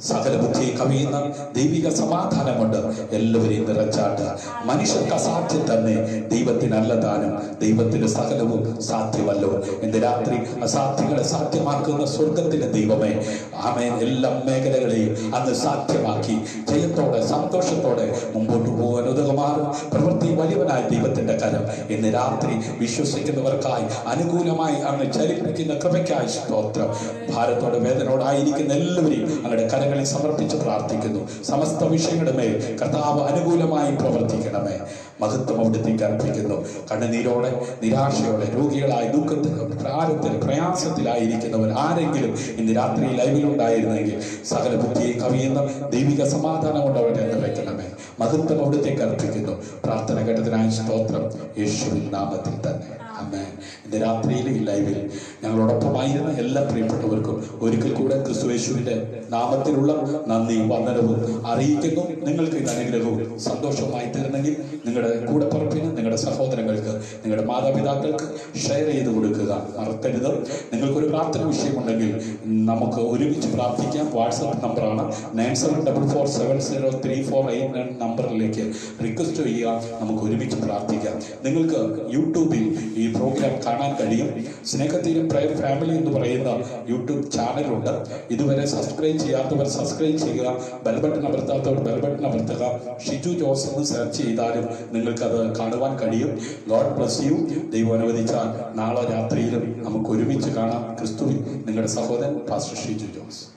A: സകല ബുദ്ധിയെ കവിയുന്ന ദൈവിക സമാധാനം കൊണ്ട് എല്ലാവരെയും നിറച്ചാട്ട്. മനുഷ്യർക്ക് അസാധ്യം തന്നെ ദൈവത്തിനല്ലതാനും, ദൈവത്തിന് സകലവും സാധ്യമല്ലോ. ഇന്ന് രാത്രി അസാധ്യങ്ങളെ സാധ്യമാക്കുന്ന സ്വർഗത്തിലെ ദൈവമേ, ആമേൻ, എല്ലാ മേഖലകളെയും അന്ന് സാധ്യമാക്കി ജയത്തോടെ, സന്തോഷത്തോടെ മുമ്പോട്ട് പോകാൻ ഉതകുമാറും പ്രവൃത്തി വലിയവനായ ദൈവത്തിന്റെ കരം ഇന്ന് രാത്രി വിശ്വസിക്കുന്നവർക്കായി അനുകൂലമായി അങ്ങ് ചലിപ്പിക്കുന്ന കൃപയ്ക്കായി സ്തോത്രം. ഭാരത്തോടെ, വേദനയോടായിരിക്കുന്ന എല്ലാവരെയും അങ്ങയുടെ കരം സമർപ്പിച്ച് പ്രാർത്ഥിക്കുന്നു. സമസ്ത വിഷയങ്ങളുടെ മേൽ കർത്താവ് അനുകൂലമായി പ്രവർത്തിക്കണമേ. മഹത്വം അവിടുത്തേക്ക് അർപ്പിക്കുന്നു. കണ്ണുനീരോടെ, നിരാശയോടെ, രോഗികളായി, ദുഃഖത്തിലും പ്രാരത്തിൽ പ്രയാസത്തിലായിരിക്കുന്നവർ ആരെങ്കിലും ഇന്ന് രാത്രി ലൈവിലുണ്ടായിരുന്നെങ്കിൽ സകല ബുദ്ധിയെ കവിയുന്ന ദൈവിക സമാധാനം കൊണ്ട് അവരെ നിറയ്ക്കണമേ. മഹത്വം അവിടുത്തേക്ക് അർപ്പിക്കുന്നു. പ്രാർത്ഥന കേട്ടതിനായി സ്തോത്രം. യേശുവിൻ നാമത്തിൽ തന്നെ ആമേൻ. ഇന്ന് രാത്രിയിൽ ഈ ലൈവിൽ ഞങ്ങളോടൊപ്പമായിരുന്ന എല്ലാ പ്രിയപ്പെട്ടവർക്കും ഒരിക്കൽ കൂടെ ക്രിസ്തുയേശുവിന്റെ നാമത്തിലുള്ള നന്ദി വന്ദനവും അറിയിക്കുന്നു. നിങ്ങൾക്ക് ഇത് അനുഗ്രഹവും സന്തോഷവുമായി തീർന്നെങ്കിൽ നിങ്ങളുടെ കൂടെപ്പുറപ്പിന്, നിങ്ങളുടെ സഹോദരങ്ങൾക്ക്, നിങ്ങളുടെ മാതാപിതാക്കൾക്ക് ഷെയർ ചെയ്ത് കൊടുക്കുക, മറക്കരുത്. നിങ്ങൾക്കൊരു പ്രാർത്ഥന വിഷയമുണ്ടെങ്കിൽ നമുക്ക് ഒരുമിച്ച് പ്രാർത്ഥിക്കാം. വാട്സപ്പ് നമ്പറാണ് 9744703489 നമ്പറിലേക്ക് റിക്വസ്റ്റ് ചെയ്യുക. നമുക്ക് ഒരുമിച്ച് പ്രാർത്ഥിക്കാം. നിങ്ങൾക്ക് യൂട്യൂബിൽ ഈ പ്രോഗ്രാം കാണാൻ കഴിയും. സ്നേഹതീരം പ്രയർ ഫാമിലി എന്ന് പറയുന്ന യൂട്യൂബ് ചാനലുണ്ട്. ഇതുവരെ സബ്സ്ക്രൈബ് ചെയ്യാത്തവർ സബ്സ്ക്രൈബ് ചെയ്യുക. ബെൽബട്ടൺ അമർത്താത്തവർ ബെൽബട്ടൺ അമർത്തുക. ഷിജു ജോസഫ് സെർച്ച് ചെയ്താലും നിങ്ങൾക്കത് കാണുവാൻ കഴിയും. God bless you. ദൈവം അനുവദിച്ചാൽ നാളെ രാത്രിയിലും നമുക്ക് ഒരുമിച്ച് കാണാം. ക്രിസ്തുവിൽ നിങ്ങളുടെ സഹോദരൻ പാസ്റ്റർ ഷിജു ജോസ്.